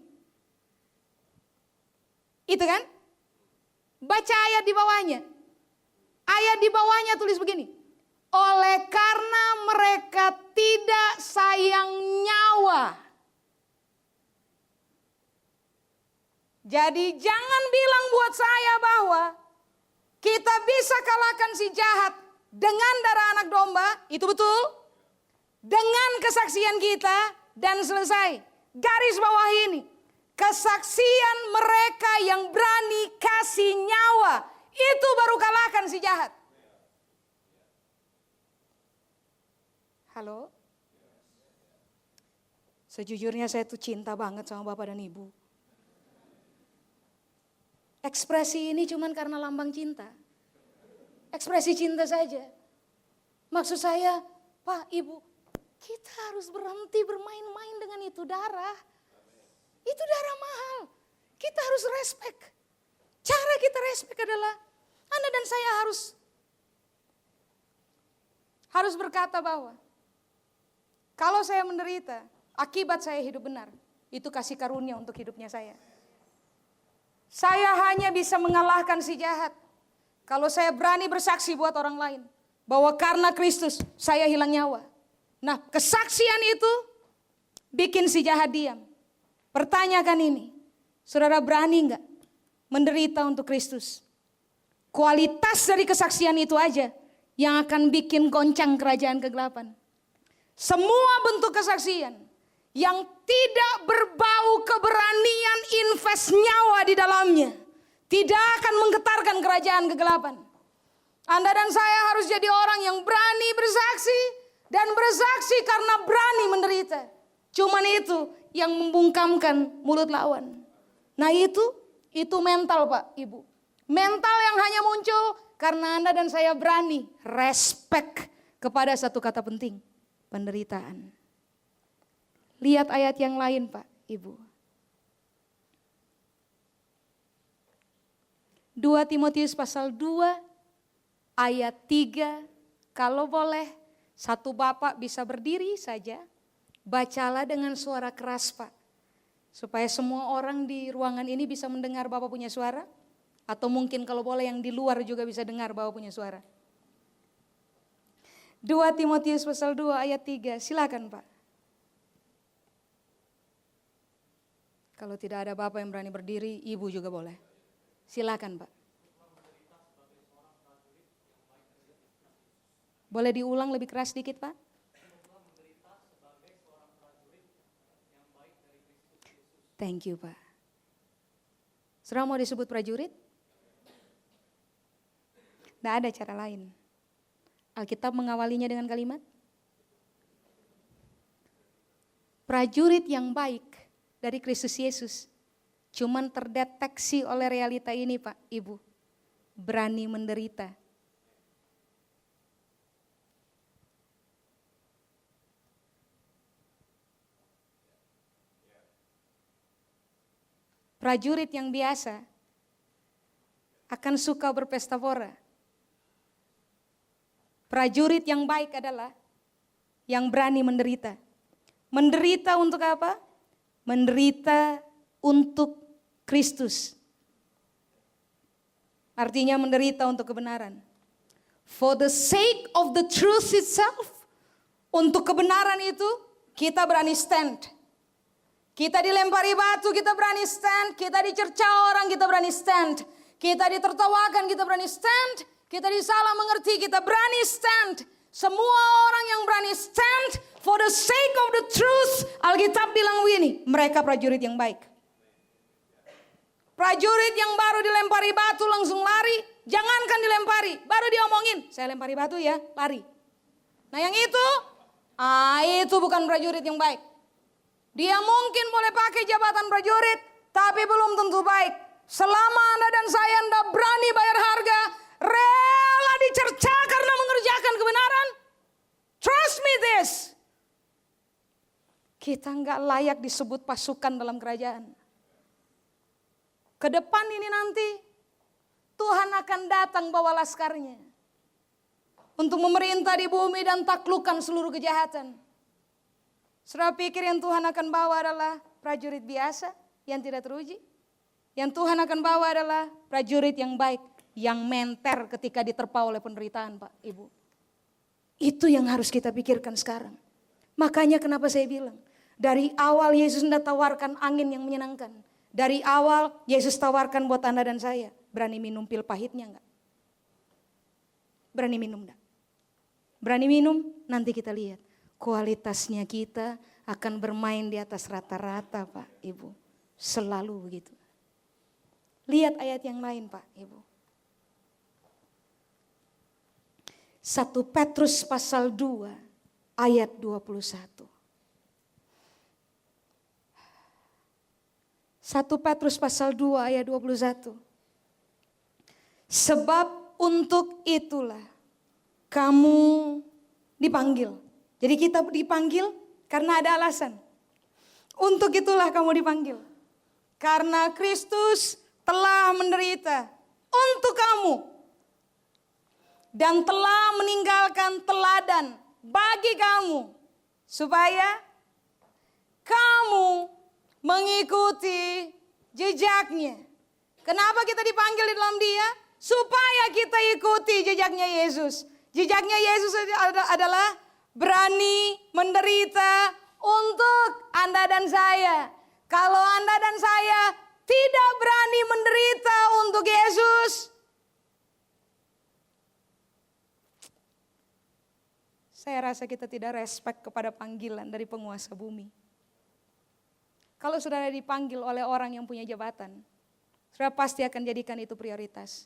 Itu kan? Baca ayat di bawahnya. Ayat di bawahnya tulis begini. Oleh karena mereka tidak sayang nyawa. Jadi jangan bilang buat saya bahwa kita bisa kalahkan si jahat dengan darah anak domba, itu betul. Dengan kesaksian kita dan selesai. Garis bawah ini. Kesaksian mereka yang berani kasih nyawa, itu baru kalahkan si jahat. Halo? Sejujurnya saya tuh cinta banget sama Bapak dan Ibu. Ekspresi ini cuman karena lambang cinta. Ekspresi cinta saja. Maksud saya, Pak, Ibu, kita harus berhenti bermain-main dengan itu darah. Itu darah mahal. Kita harus respect. Cara kita respect adalah Anda dan saya harus berkata bahwa kalau saya menderita, akibat saya hidup benar, itu kasih karunia untuk hidupnya saya. Saya hanya bisa mengalahkan si jahat kalau saya berani bersaksi buat orang lain bahwa karena Kristus saya hilang nyawa. Nah, kesaksian itu bikin si jahat diam. Pertanyakan ini, saudara berani enggak menderita untuk Kristus? Kualitas dari kesaksian itu aja yang akan bikin goncang kerajaan kegelapan. Semua bentuk kesaksian yang tidak berbau keberanian invest nyawa di dalamnya tidak akan menggetarkan kerajaan kegelapan. Anda dan saya harus jadi orang yang berani bersaksi dan bersaksi karena berani menderita. Cuman itu yang membungkamkan mulut lawan. Nah itu mental Pak Ibu. Mental yang hanya muncul karena Anda dan saya berani respect kepada satu kata penting. Penderitaan. Lihat ayat yang lain Pak Ibu. 2 Timotius pasal 2 ayat 3. Kalau boleh satu bapak bisa berdiri saja. Bacalah dengan suara keras Pak. Supaya semua orang di ruangan ini bisa mendengar Bapak punya suara. Atau mungkin kalau boleh yang di luar juga bisa dengar Bapak punya suara. 2 Timotius pasal 2 ayat 3. Silakan Pak. Kalau tidak ada Bapak yang berani berdiri, Ibu juga boleh. Silakan Pak. Boleh diulang lebih keras sedikit Pak? Thank you Pak. Saudara mau disebut prajurit? Tidak ada cara lain. Alkitab mengawalinya dengan kalimat prajurit yang baik dari Kristus Yesus Cuman terdeteksi oleh realita ini Pak, Ibu. Berani menderita. Prajurit yang biasa akan suka berpesta pora. Prajurit yang baik adalah yang berani menderita. Menderita untuk apa? Menderita untuk Kristus. Artinya menderita untuk kebenaran. For the sake of the truth itself. Untuk kebenaran itu kita berani stand. Kita dilempari batu, kita berani stand. Kita dicerca orang, kita berani stand. Kita ditertawakan, kita berani stand. Kita disalah mengerti, kita berani stand. Semua orang yang berani stand for the sake of the truth. Alkitab bilang begini, mereka prajurit yang baik. Prajurit yang baru dilempari batu langsung lari. Jangankan dilempari, baru diomongin, saya lempari batu ya, lari. Nah yang itu bukan prajurit yang baik. Dia mungkin boleh pakai jabatan prajurit, tapi belum tentu baik. Selama Anda dan saya Anda berani bayar harga, rela dicerca karena mengerjakan kebenaran. Trust me this. Kita nggak layak disebut pasukan dalam kerajaan. Ke depan ini nanti Tuhan akan datang bawa laskarnya untuk memerintah di bumi dan taklukkan seluruh kejahatan. Saudara pikir yang Tuhan akan bawa adalah prajurit biasa yang tidak teruji? Yang Tuhan akan bawa adalah prajurit yang baik, yang menter ketika diterpa oleh penderitaan Pak, Ibu. Itu yang harus kita pikirkan sekarang. Makanya kenapa saya bilang, dari awal Yesus hendak tawarkan angin yang menyenangkan. Dari awal Yesus tawarkan buat Anda dan saya, berani minum pil pahitnya enggak? Berani minum enggak? Berani minum, nanti kita lihat. Kualitasnya kita akan bermain di atas rata-rata Pak, Ibu. Selalu begitu. Lihat ayat yang lain Pak, Ibu. 1 Petrus pasal 2 ayat 21. 1 Petrus pasal 2 ayat 21. Sebab untuk itulah kamu dipanggil. Jadi kita dipanggil karena ada alasan. Untuk itulah kamu dipanggil. Karena Kristus telah menderita untuk kamu. Dan telah meninggalkan teladan bagi kamu. Supaya kamu mengikuti jejaknya. Kenapa kita dipanggil di dalam Dia? Supaya kita ikuti jejaknya Yesus. Jejaknya Yesus adalah berani menderita untuk Anda dan saya. Kalau Anda dan saya tidak berani menderita untuk Yesus, saya rasa kita tidak respect kepada panggilan dari penguasa bumi. Kalau saudara dipanggil oleh orang yang punya jabatan, saudara pasti akan jadikan itu prioritas.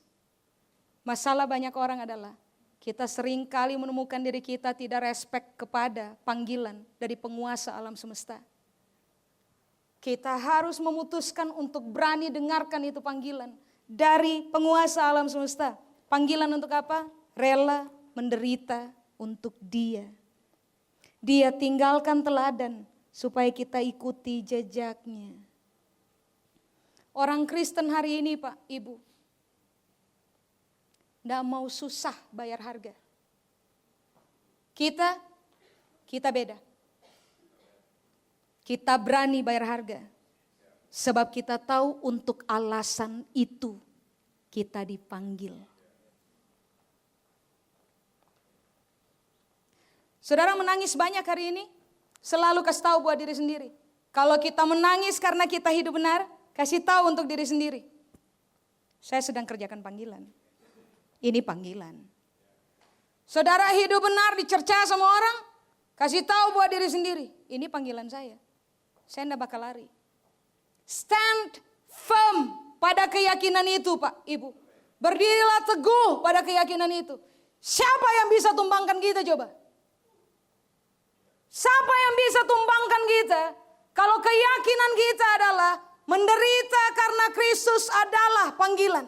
Masalah banyak orang adalah kita sering kali menemukan diri kita tidak respect kepada panggilan dari penguasa alam semesta. Kita harus memutuskan untuk berani dengarkan itu panggilan dari penguasa alam semesta. Panggilan untuk apa? Rela menderita untuk Dia. Dia tinggalkan teladan supaya kita ikuti jejaknya. Orang Kristen hari ini Pak, Ibu, tidak mau susah bayar harga. Kita beda. Kita berani bayar harga. Sebab kita tahu untuk alasan itu kita dipanggil. Saudara menangis banyak hari ini, selalu kasih tahu buat diri sendiri. Kalau kita menangis karena kita hidup benar, kasih tahu untuk diri sendiri. Saya sedang kerjakan panggilan. Ini panggilan. Saudara hidup benar dicerca sama orang, kasih tahu buat diri sendiri. Ini panggilan saya. Saya tidak bakal lari. Stand firm pada keyakinan itu Pak, Ibu. Berdirilah teguh pada keyakinan itu. Siapa yang bisa tumbangkan kita coba? Siapa yang bisa tumbangkan kita? Kalau keyakinan kita adalah menderita karena Kristus adalah panggilan.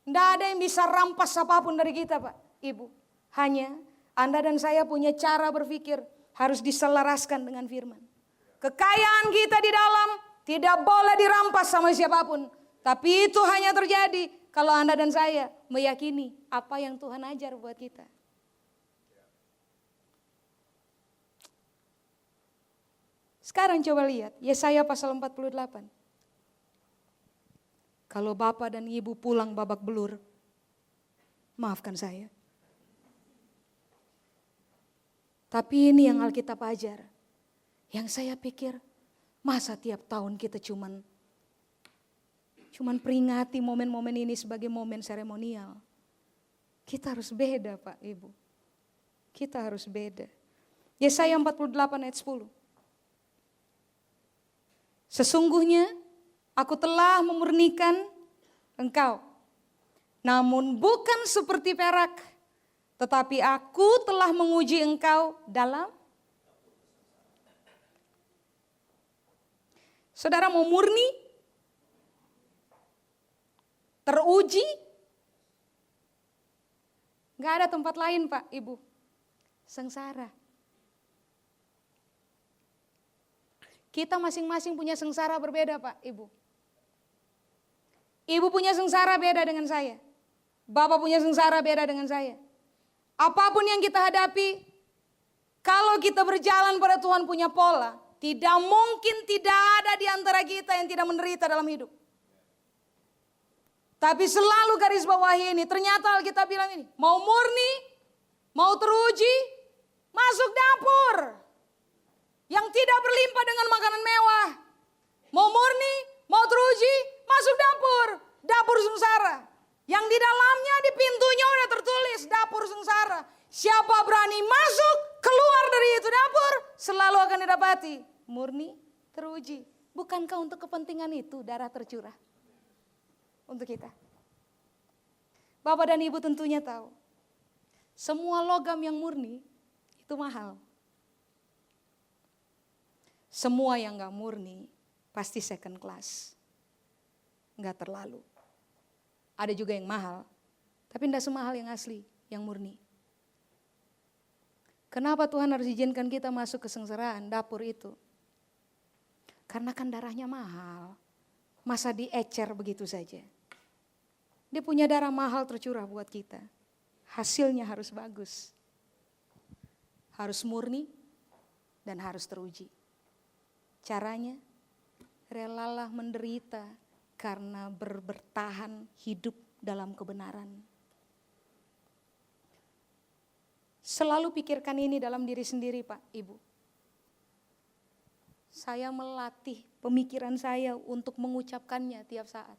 Tidak ada yang bisa rampas apapun dari kita, Pak, Ibu. Hanya Anda dan saya punya cara berpikir harus diselaraskan dengan firman. Kekayaan kita di dalam tidak boleh dirampas sama siapapun. Tapi itu hanya terjadi kalau Anda dan saya meyakini apa yang Tuhan ajar buat kita. Sekarang coba lihat Yesaya pasal 48. Kalau bapak dan ibu pulang babak belur, maafkan saya. Tapi ini yang Alkitab ajar. Yang saya pikir, masa tiap tahun kita cuman peringati momen-momen ini sebagai momen seremonial. Kita harus beda, Pak, Ibu. Kita harus beda. Yesaya 48 ayat 10. Sesungguhnya aku telah memurnikan engkau, namun bukan seperti perak, tetapi aku telah menguji engkau dalam. Saudara mau murni, teruji, gak ada tempat lain, Pak, Ibu, sengsara. Kita masing-masing punya sengsara berbeda, Pak, Ibu. Ibu punya sengsara beda dengan saya. Bapak punya sengsara beda dengan saya. Apapun yang kita hadapi, kalau kita berjalan pada Tuhan punya pola, tidak mungkin tidak ada di antara kita yang tidak menderita dalam hidup. Tapi selalu garis bawahi ini, ternyata Alkitab bilang ini, mau murni, mau teruji, masuk dapur. Yang tidak berlimpah dengan makanan mewah. Mau murni, mau teruji, masuk dapur. Dapur sengsara. Yang di dalamnya di pintunya udah tertulis dapur sengsara. Siapa berani masuk, keluar dari itu dapur, selalu akan didapati. Murni, teruji. Bukankah untuk kepentingan itu darah tercurah? Untuk kita. Bapak dan Ibu tentunya tahu. Semua logam yang murni itu mahal. Semua yang gak murni pasti second class. Gak terlalu. Ada juga yang mahal, tapi tidak semahal yang asli, yang murni. Kenapa Tuhan harus izinkan kita masuk ke sengsaraan dapur itu? Karena kan darahnya mahal. Masa diecer begitu saja. Dia punya darah mahal tercurah buat kita. Hasilnya harus bagus. Harus murni dan harus teruji. Caranya, relalah menderita karena bertahan hidup dalam kebenaran. Selalu pikirkan ini dalam diri sendiri, Pak, Ibu. Saya melatih pemikiran saya untuk mengucapkannya tiap saat.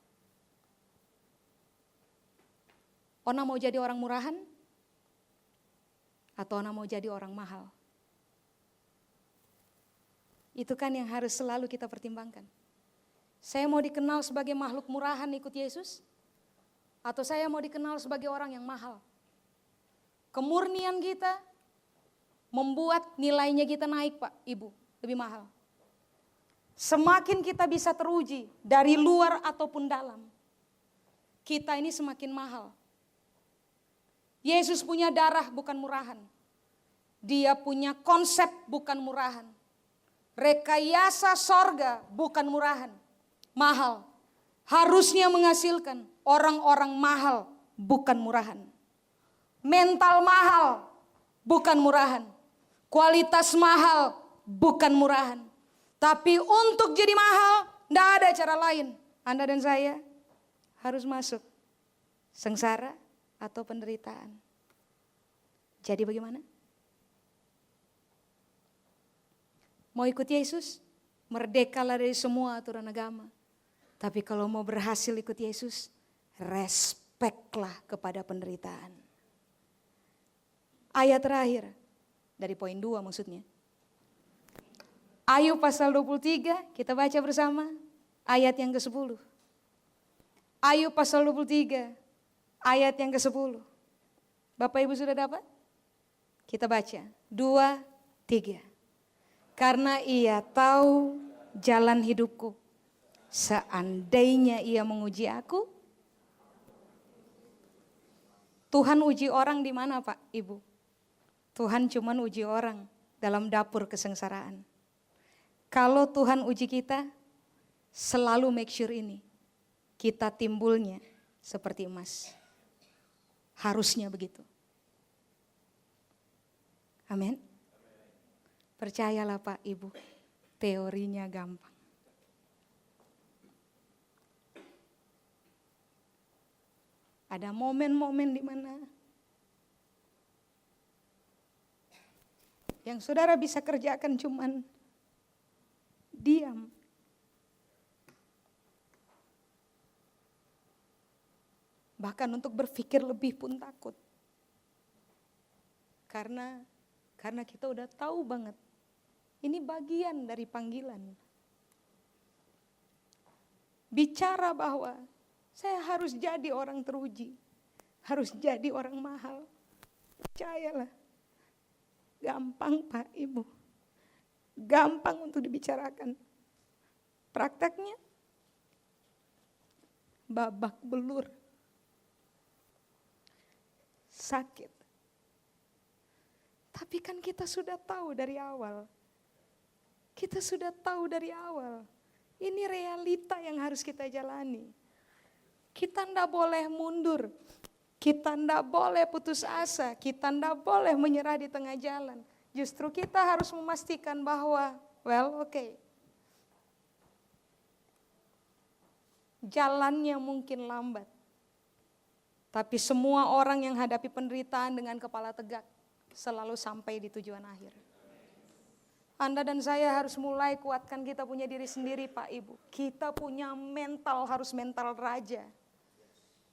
Ona mau jadi orang murahan? Atau ona mau jadi orang mahal? Itu kan yang harus selalu kita pertimbangkan. Saya mau dikenal sebagai makhluk murahan ikut Yesus? Atau saya mau dikenal sebagai orang yang mahal? Kemurnian kita membuat nilainya kita naik, Pak, Ibu, lebih mahal. Semakin kita bisa teruji dari luar ataupun dalam, kita ini semakin mahal. Yesus punya darah bukan murahan. Dia punya konsep bukan murahan. Rekayasa sorga bukan murahan, mahal. Harusnya menghasilkan orang-orang mahal bukan murahan. Mental mahal bukan murahan. Kualitas mahal bukan murahan. Tapi untuk jadi mahal tidak ada cara lain. Anda dan saya harus masuk sengsara atau penderitaan. Jadi bagaimana? Mau ikut Yesus? Merdekalah dari semua aturan agama. Tapi kalau mau berhasil ikut Yesus, respeklah kepada penderitaan. Ayat terakhir, dari poin 2 maksudnya. Ayub pasal 23, kita baca bersama ayat yang ke-10. Ayub pasal 23, ayat yang ke-10. Bapak Ibu sudah dapat? Kita baca, 2, 3. Karena Ia tahu jalan hidupku. Seandainya Ia menguji aku, Tuhan uji orang di mana Pak, Ibu? Tuhan cuman uji orang dalam dapur kesengsaraan. Kalau Tuhan uji kita, selalu make sure ini. Kita timbulnya seperti emas. Harusnya begitu. Amin. Percayalah Pak, Ibu. Teorinya gampang. Ada momen-momen di mana yang saudara bisa kerjakan cuman diam. Bahkan untuk berpikir lebih pun takut. Karena kita udah tahu banget. Ini bagian dari panggilan. Bicara bahwa saya harus jadi orang teruji. Harus jadi orang mahal. Percayalah. Gampang Pak, Ibu. Gampang untuk dibicarakan. Prakteknya babak belur. Sakit. Tapi kan kita sudah tahu dari awal. Kita sudah tahu dari awal. Ini realita yang harus kita jalani. Kita tidak boleh mundur. Kita tidak boleh putus asa. Kita tidak boleh menyerah di tengah jalan. Justru kita harus memastikan bahwa, jalannya mungkin lambat. Tapi semua orang yang hadapi penderitaan dengan kepala tegak selalu sampai di tujuan akhir. Anda dan saya harus mulai kuatkan kita punya diri sendiri Pak Ibu. Kita punya mental, harus mental raja.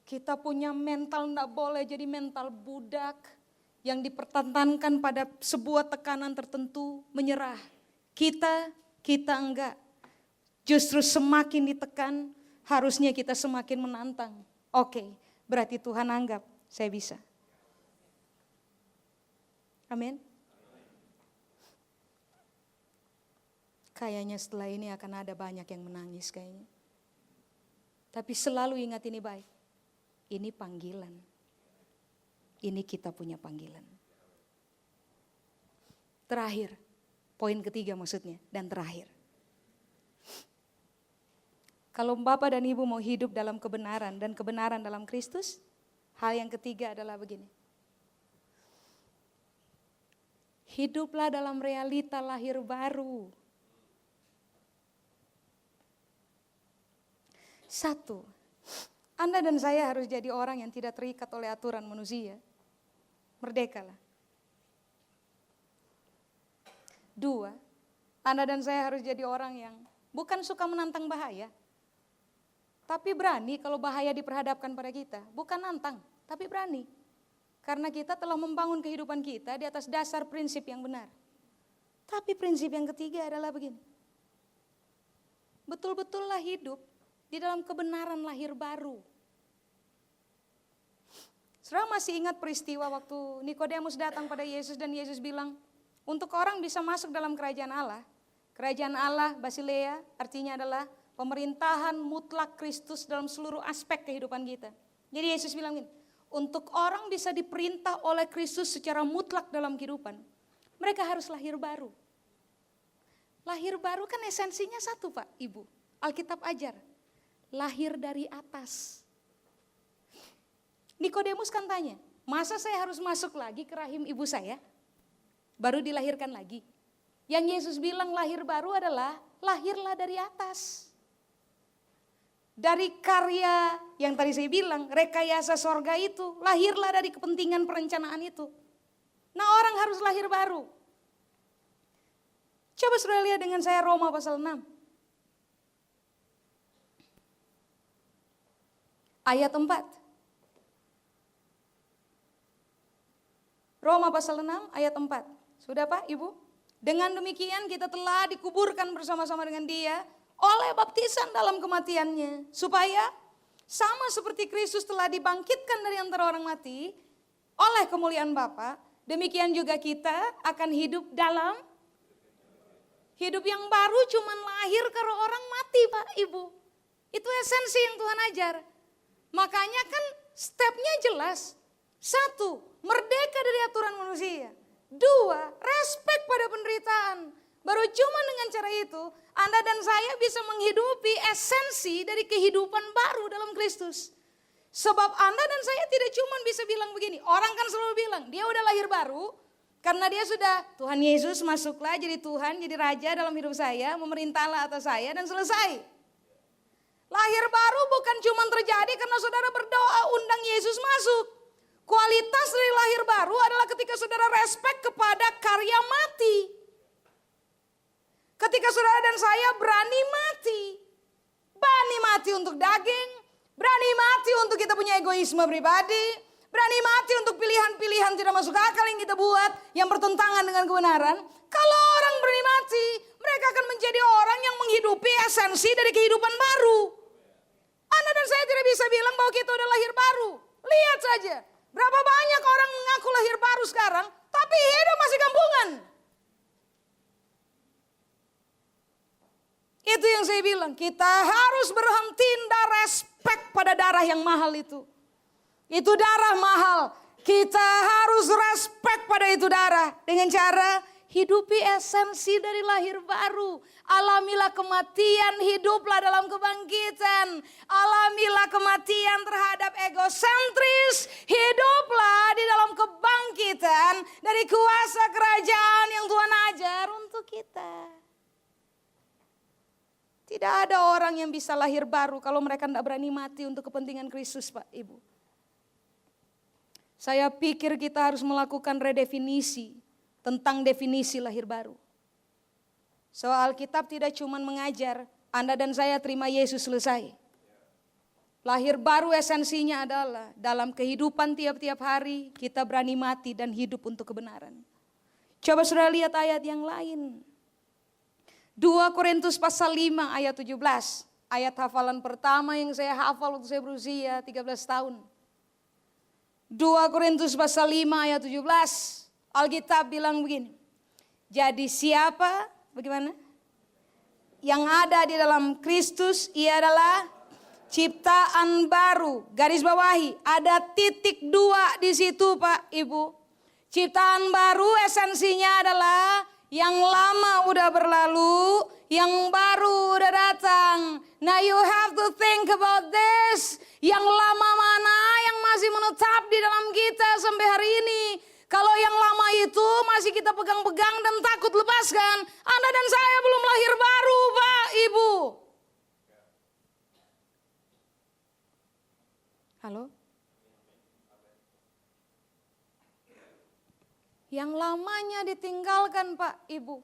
Kita punya mental, tidak boleh jadi mental budak yang dipertahankan pada sebuah tekanan tertentu, menyerah. Kita enggak. Justru semakin ditekan, harusnya kita semakin menantang. Oke, berarti Tuhan anggap saya bisa. Amin. Kayaknya setelah ini akan ada banyak yang menangis kayaknya. Tapi selalu ingat ini baik. Ini panggilan. Ini kita punya panggilan. Terakhir, poin ketiga maksudnya, dan terakhir. Kalau Bapak dan Ibu mau hidup dalam kebenaran dan kebenaran dalam Kristus, hal yang ketiga adalah begini. Hiduplah dalam realita lahir baru. Satu, Anda dan saya harus jadi orang yang tidak terikat oleh aturan manusia. Merdekalah. Dua, Anda dan saya harus jadi orang yang bukan suka menantang bahaya. Tapi berani kalau bahaya diperhadapkan pada kita. Bukan nantang, tapi berani. Karena kita telah membangun kehidupan kita di atas dasar prinsip yang benar. Tapi prinsip yang ketiga adalah begini. Betul-betullah hidup di dalam kebenaran lahir baru. Saudara masih ingat peristiwa waktu Nikodemus datang pada Yesus dan Yesus bilang, untuk orang bisa masuk dalam kerajaan Allah Basilea artinya adalah pemerintahan mutlak Kristus dalam seluruh aspek kehidupan kita. Jadi Yesus bilang gini, untuk orang bisa diperintah oleh Kristus secara mutlak dalam kehidupan, mereka harus lahir baru. Lahir baru kan esensinya satu Pak, Ibu. Alkitab ajar, lahir dari atas. Nikodemus kan tanya, masa saya harus masuk lagi ke rahim ibu saya? Baru dilahirkan lagi. Yang Yesus bilang lahir baru adalah lahirlah dari atas. Dari karya yang tadi saya bilang, rekayasa sorga itu, lahirlah dari kepentingan perencanaan itu. Nah orang harus lahir baru. Coba saudara lihat dengan saya Roma pasal 6. Ayat 4. Roma pasal 6 ayat 4. Sudah Pak, Ibu? Dengan demikian kita telah dikuburkan bersama-sama dengan Dia oleh baptisan dalam kematiannya. Supaya sama seperti Kristus telah dibangkitkan dari antara orang mati oleh kemuliaan Bapa, demikian juga kita akan hidup dalam Hidup yang baru cuman lahir kalau orang mati Pak Ibu. Itu esensi yang Tuhan ajar. Makanya kan stepnya jelas. 1, merdeka dari aturan manusia. 2, respek pada penderitaan. Baru cuma dengan cara itu Anda dan saya bisa menghidupi esensi dari kehidupan baru dalam Kristus. Sebab Anda dan saya tidak cuma bisa bilang begini. Orang kan selalu bilang dia udah lahir baru. Karena dia sudah Tuhan Yesus masuklah jadi Tuhan, jadi Raja dalam hidup saya. Memerintahlah atas saya dan selesai. Lahir baru bukan cuma terjadi karena saudara berdoa undang Yesus masuk. Kualitas dari lahir baru adalah ketika saudara respek kepada karya mati. Ketika saudara dan saya berani mati. Berani mati untuk daging. Berani mati untuk kita punya egoisme pribadi. Berani mati untuk pilihan-pilihan tidak masuk akal yang kita buat. Yang bertentangan dengan kebenaran. Kalau orang berani mati, mereka akan menjadi orang yang menghidupi esensi dari kehidupan baru. Anda dan saya tidak bisa bilang bahwa kita udah lahir baru. Lihat saja. Berapa banyak orang mengaku lahir baru sekarang, tapi hidup masih kampungan. Itu yang saya bilang, kita harus berhenti dan respek pada darah yang mahal itu. Itu darah mahal, kita harus respek pada itu darah. Dengan cara hidupi esensi dari lahir baru. Alamilah kematian, hiduplah dalam kebangkitan. Alamilah kematian terhadap egosentris. Hiduplah di dalam kebangkitan dari kuasa kerajaan yang Tuhan ajar untuk kita. Tidak ada orang yang bisa lahir baru kalau mereka tidak berani mati untuk kepentingan Kristus, Pak, Ibu. Saya pikir kita harus melakukan redefinisi tentang definisi lahir baru. Soal Alkitab tidak cuma mengajar Anda dan saya terima Yesus selesai. Lahir baru esensinya adalah dalam kehidupan tiap-tiap hari kita berani mati dan hidup untuk kebenaran. Coba saudara lihat ayat yang lain. 2 Korintus pasal 5 ayat 17. Ayat hafalan pertama yang saya hafal waktu saya berusia 13 tahun. 2 Korintus pasal 5 ayat 17. Alkitab bilang begini. Jadi siapa, bagaimana? Yang ada di dalam Kristus, ia adalah ciptaan baru. Garis bawahi, ada titik 2 di situ Pak, Ibu. Ciptaan baru esensinya adalah yang lama udah berlalu, yang baru udah datang. Now you have to think about this. Yang lama mana yang masih menetap di dalam kita sampai hari ini. Kalau yang lama itu masih kita pegang-pegang dan takut lepaskan. Anda dan saya belum lahir baru Pak, Ibu. Halo? Yang lamanya ditinggalkan Pak, Ibu.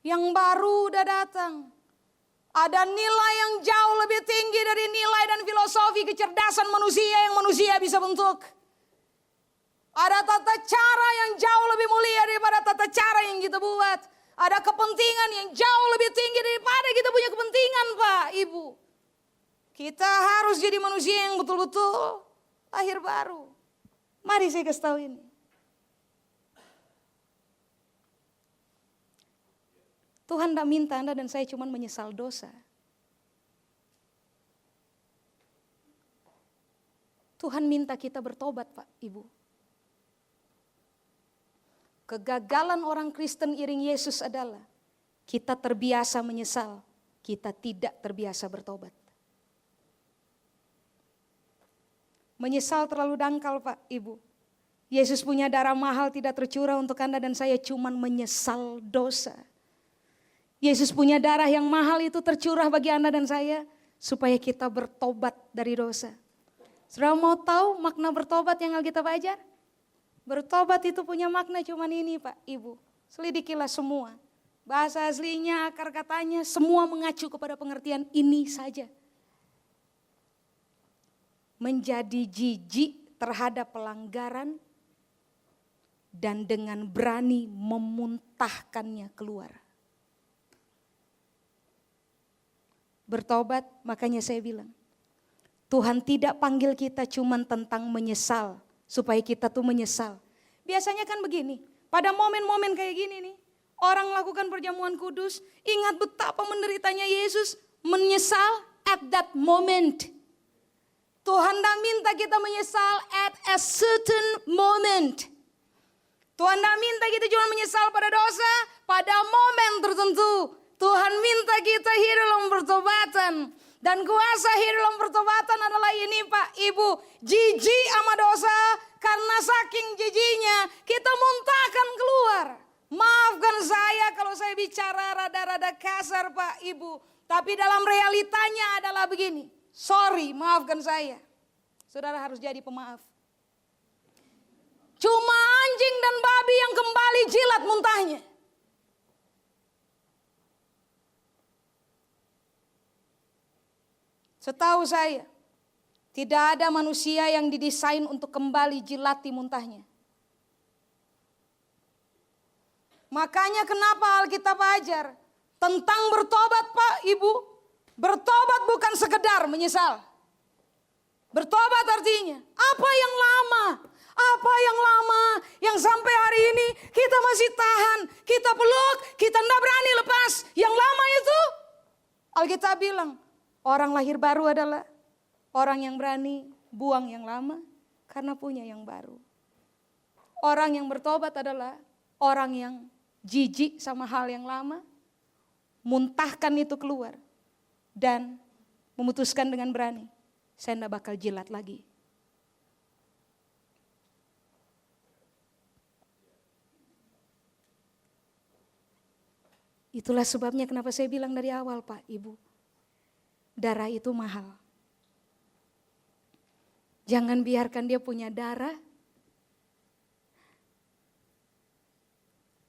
Yang baru udah datang. Ada nilai yang jauh lebih tinggi dari nilai dan filosofi kecerdasan manusia yang manusia bisa bentuk. Ada tata cara yang jauh lebih mulia daripada tata cara yang kita buat. Ada kepentingan yang jauh lebih tinggi daripada kita punya kepentingan Pak, Ibu. Kita harus jadi manusia yang betul-betul lahir baru. Mari saya kasih tahu ini. Tuhan tidak minta Anda dan saya cuma menyesal dosa. Tuhan minta kita bertobat Pak, Ibu. Kegagalan orang Kristen iring Yesus adalah kita terbiasa menyesal, kita tidak terbiasa bertobat. Menyesal terlalu dangkal Pak, Ibu. Yesus punya darah mahal tidak tercurah untuk Anda dan saya cuma menyesal dosa. Yesus punya darah yang mahal itu tercurah bagi Anda dan saya supaya kita bertobat dari dosa. Saudara mau tahu makna bertobat yang Alkitab ajar? Bertobat itu punya makna cuma ini Pak, Ibu. Selidikilah semua. Bahasa aslinya, akar katanya semua mengacu kepada pengertian ini saja. Menjadi jijik terhadap pelanggaran dan dengan berani memuntahkannya keluar. Bertobat, makanya saya bilang, Tuhan tidak panggil kita cuma tentang menyesal, supaya kita tuh menyesal. Biasanya kan begini, pada momen-momen kayak gini nih, Orang lakukan perjamuan kudus, ingat betapa menderitanya Yesus, menyesal at that moment. Tuhan tidak minta kita menyesal at a certain moment. Tuhan tidak minta kita cuma menyesal pada dosa, pada momen tertentu. Tuhan minta kita hidup dalam pertobatan. Dan kuasa hidup dalam pertobatan adalah ini Pak, Ibu. Jijik sama dosa, karena saking jijiknya kita muntahkan keluar. Maafkan saya kalau saya bicara rada-rada kasar Pak, Ibu. Tapi dalam realitanya adalah begini. Sorry, maafkan saya. Saudara harus jadi pemaaf. Cuma anjing dan babi yang kembali jilat muntahnya. Setahu saya, tidak ada manusia yang didesain untuk kembali jilati muntahnya. Makanya kenapa Alkitab ajar tentang bertobat Pak, Ibu. Bertobat bukan sekedar menyesal. Bertobat artinya apa yang lama, apa yang lama yang sampai hari ini kita masih tahan, kita peluk, kita tidak berani lepas. Yang lama itu Alkitab bilang orang lahir baru adalah orang yang berani buang yang lama karena punya yang baru. Orang yang bertobat adalah orang yang jijik sama hal yang lama, muntahkan itu keluar, dan memutuskan dengan berani, saya tidak bakal jilat lagi. Itulah sebabnya kenapa saya bilang dari awal Pak, Ibu, darah itu mahal. Jangan biarkan dia punya darah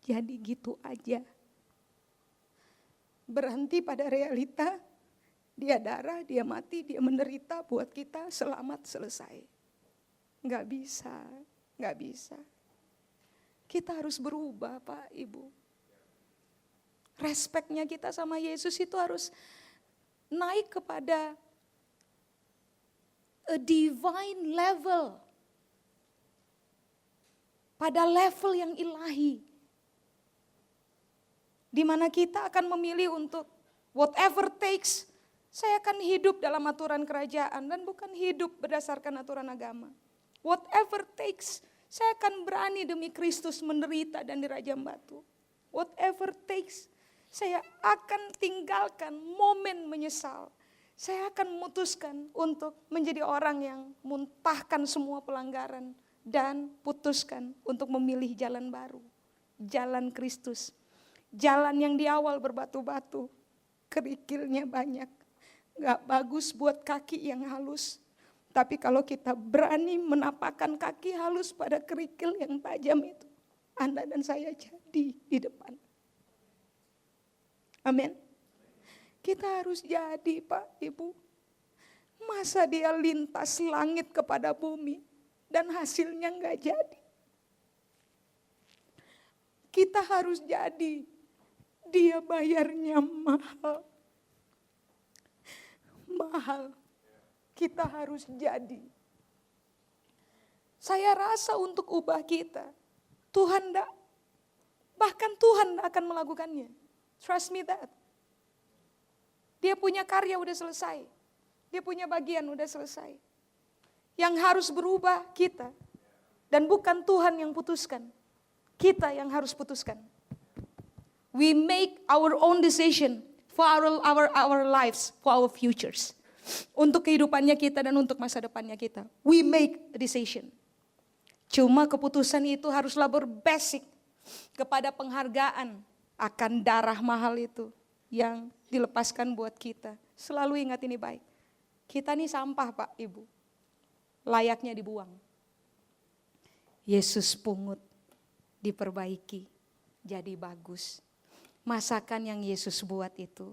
jadi gitu aja. Berhenti pada realita, dia darah, dia mati, dia menderita buat kita selamat selesai. Enggak bisa, enggak bisa. Kita harus berubah Pak, Ibu. Respeknya kita sama Yesus itu harus naik kepada a divine level. Pada level yang ilahi. Di mana kita akan memilih untuk whatever takes, saya akan hidup dalam aturan kerajaan dan bukan hidup berdasarkan aturan agama. Whatever takes, saya akan berani demi Kristus menderita dan dirajam batu. Whatever takes, saya akan tinggalkan momen menyesal. Saya akan memutuskan untuk menjadi orang yang muntahkan semua pelanggaran dan putuskan untuk memilih jalan baru. Jalan Kristus. Jalan yang di awal berbatu-batu, kerikilnya banyak. Gak bagus buat kaki yang halus. Tapi kalau kita berani menapakkan kaki halus pada kerikil yang tajam itu, Anda dan saya jadi di depan. Amin. Kita harus jadi Pak, Ibu. Masa dia lintas langit kepada bumi dan hasilnya gak jadi. Kita harus jadi. Dia bayarnya mahal. Mahal. Kita harus jadi. Saya rasa untuk ubah kita, Tuhan enggak, bahkan Tuhan akan melakukannya. Trust me that. Dia punya karya udah selesai. Dia punya bagian udah selesai. Yang harus berubah kita. Dan bukan Tuhan yang putuskan. Kita yang harus putuskan. We make our own decision for our lives, for our futures. Untuk kehidupannya kita dan untuk masa depannya kita. We make a decision. Cuma keputusan itu haruslah berbasic kepada penghargaan akan darah mahal itu yang dilepaskan buat kita. Selalu ingat ini baik. Kita nih sampah Pak, Ibu. Layaknya dibuang. Yesus pungut, diperbaiki, jadi bagus. Masakan yang Yesus buat itu,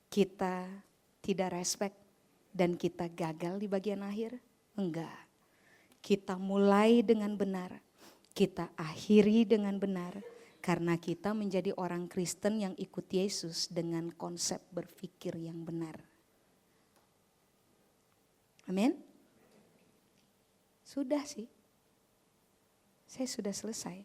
kita tidak respect dan kita gagal di bagian akhir? Enggak. Kita mulai dengan benar, kita akhiri dengan benar. Karena kita menjadi orang Kristen yang ikut Yesus dengan konsep berpikir yang benar. Amin? Sudah sih. Saya sudah selesai.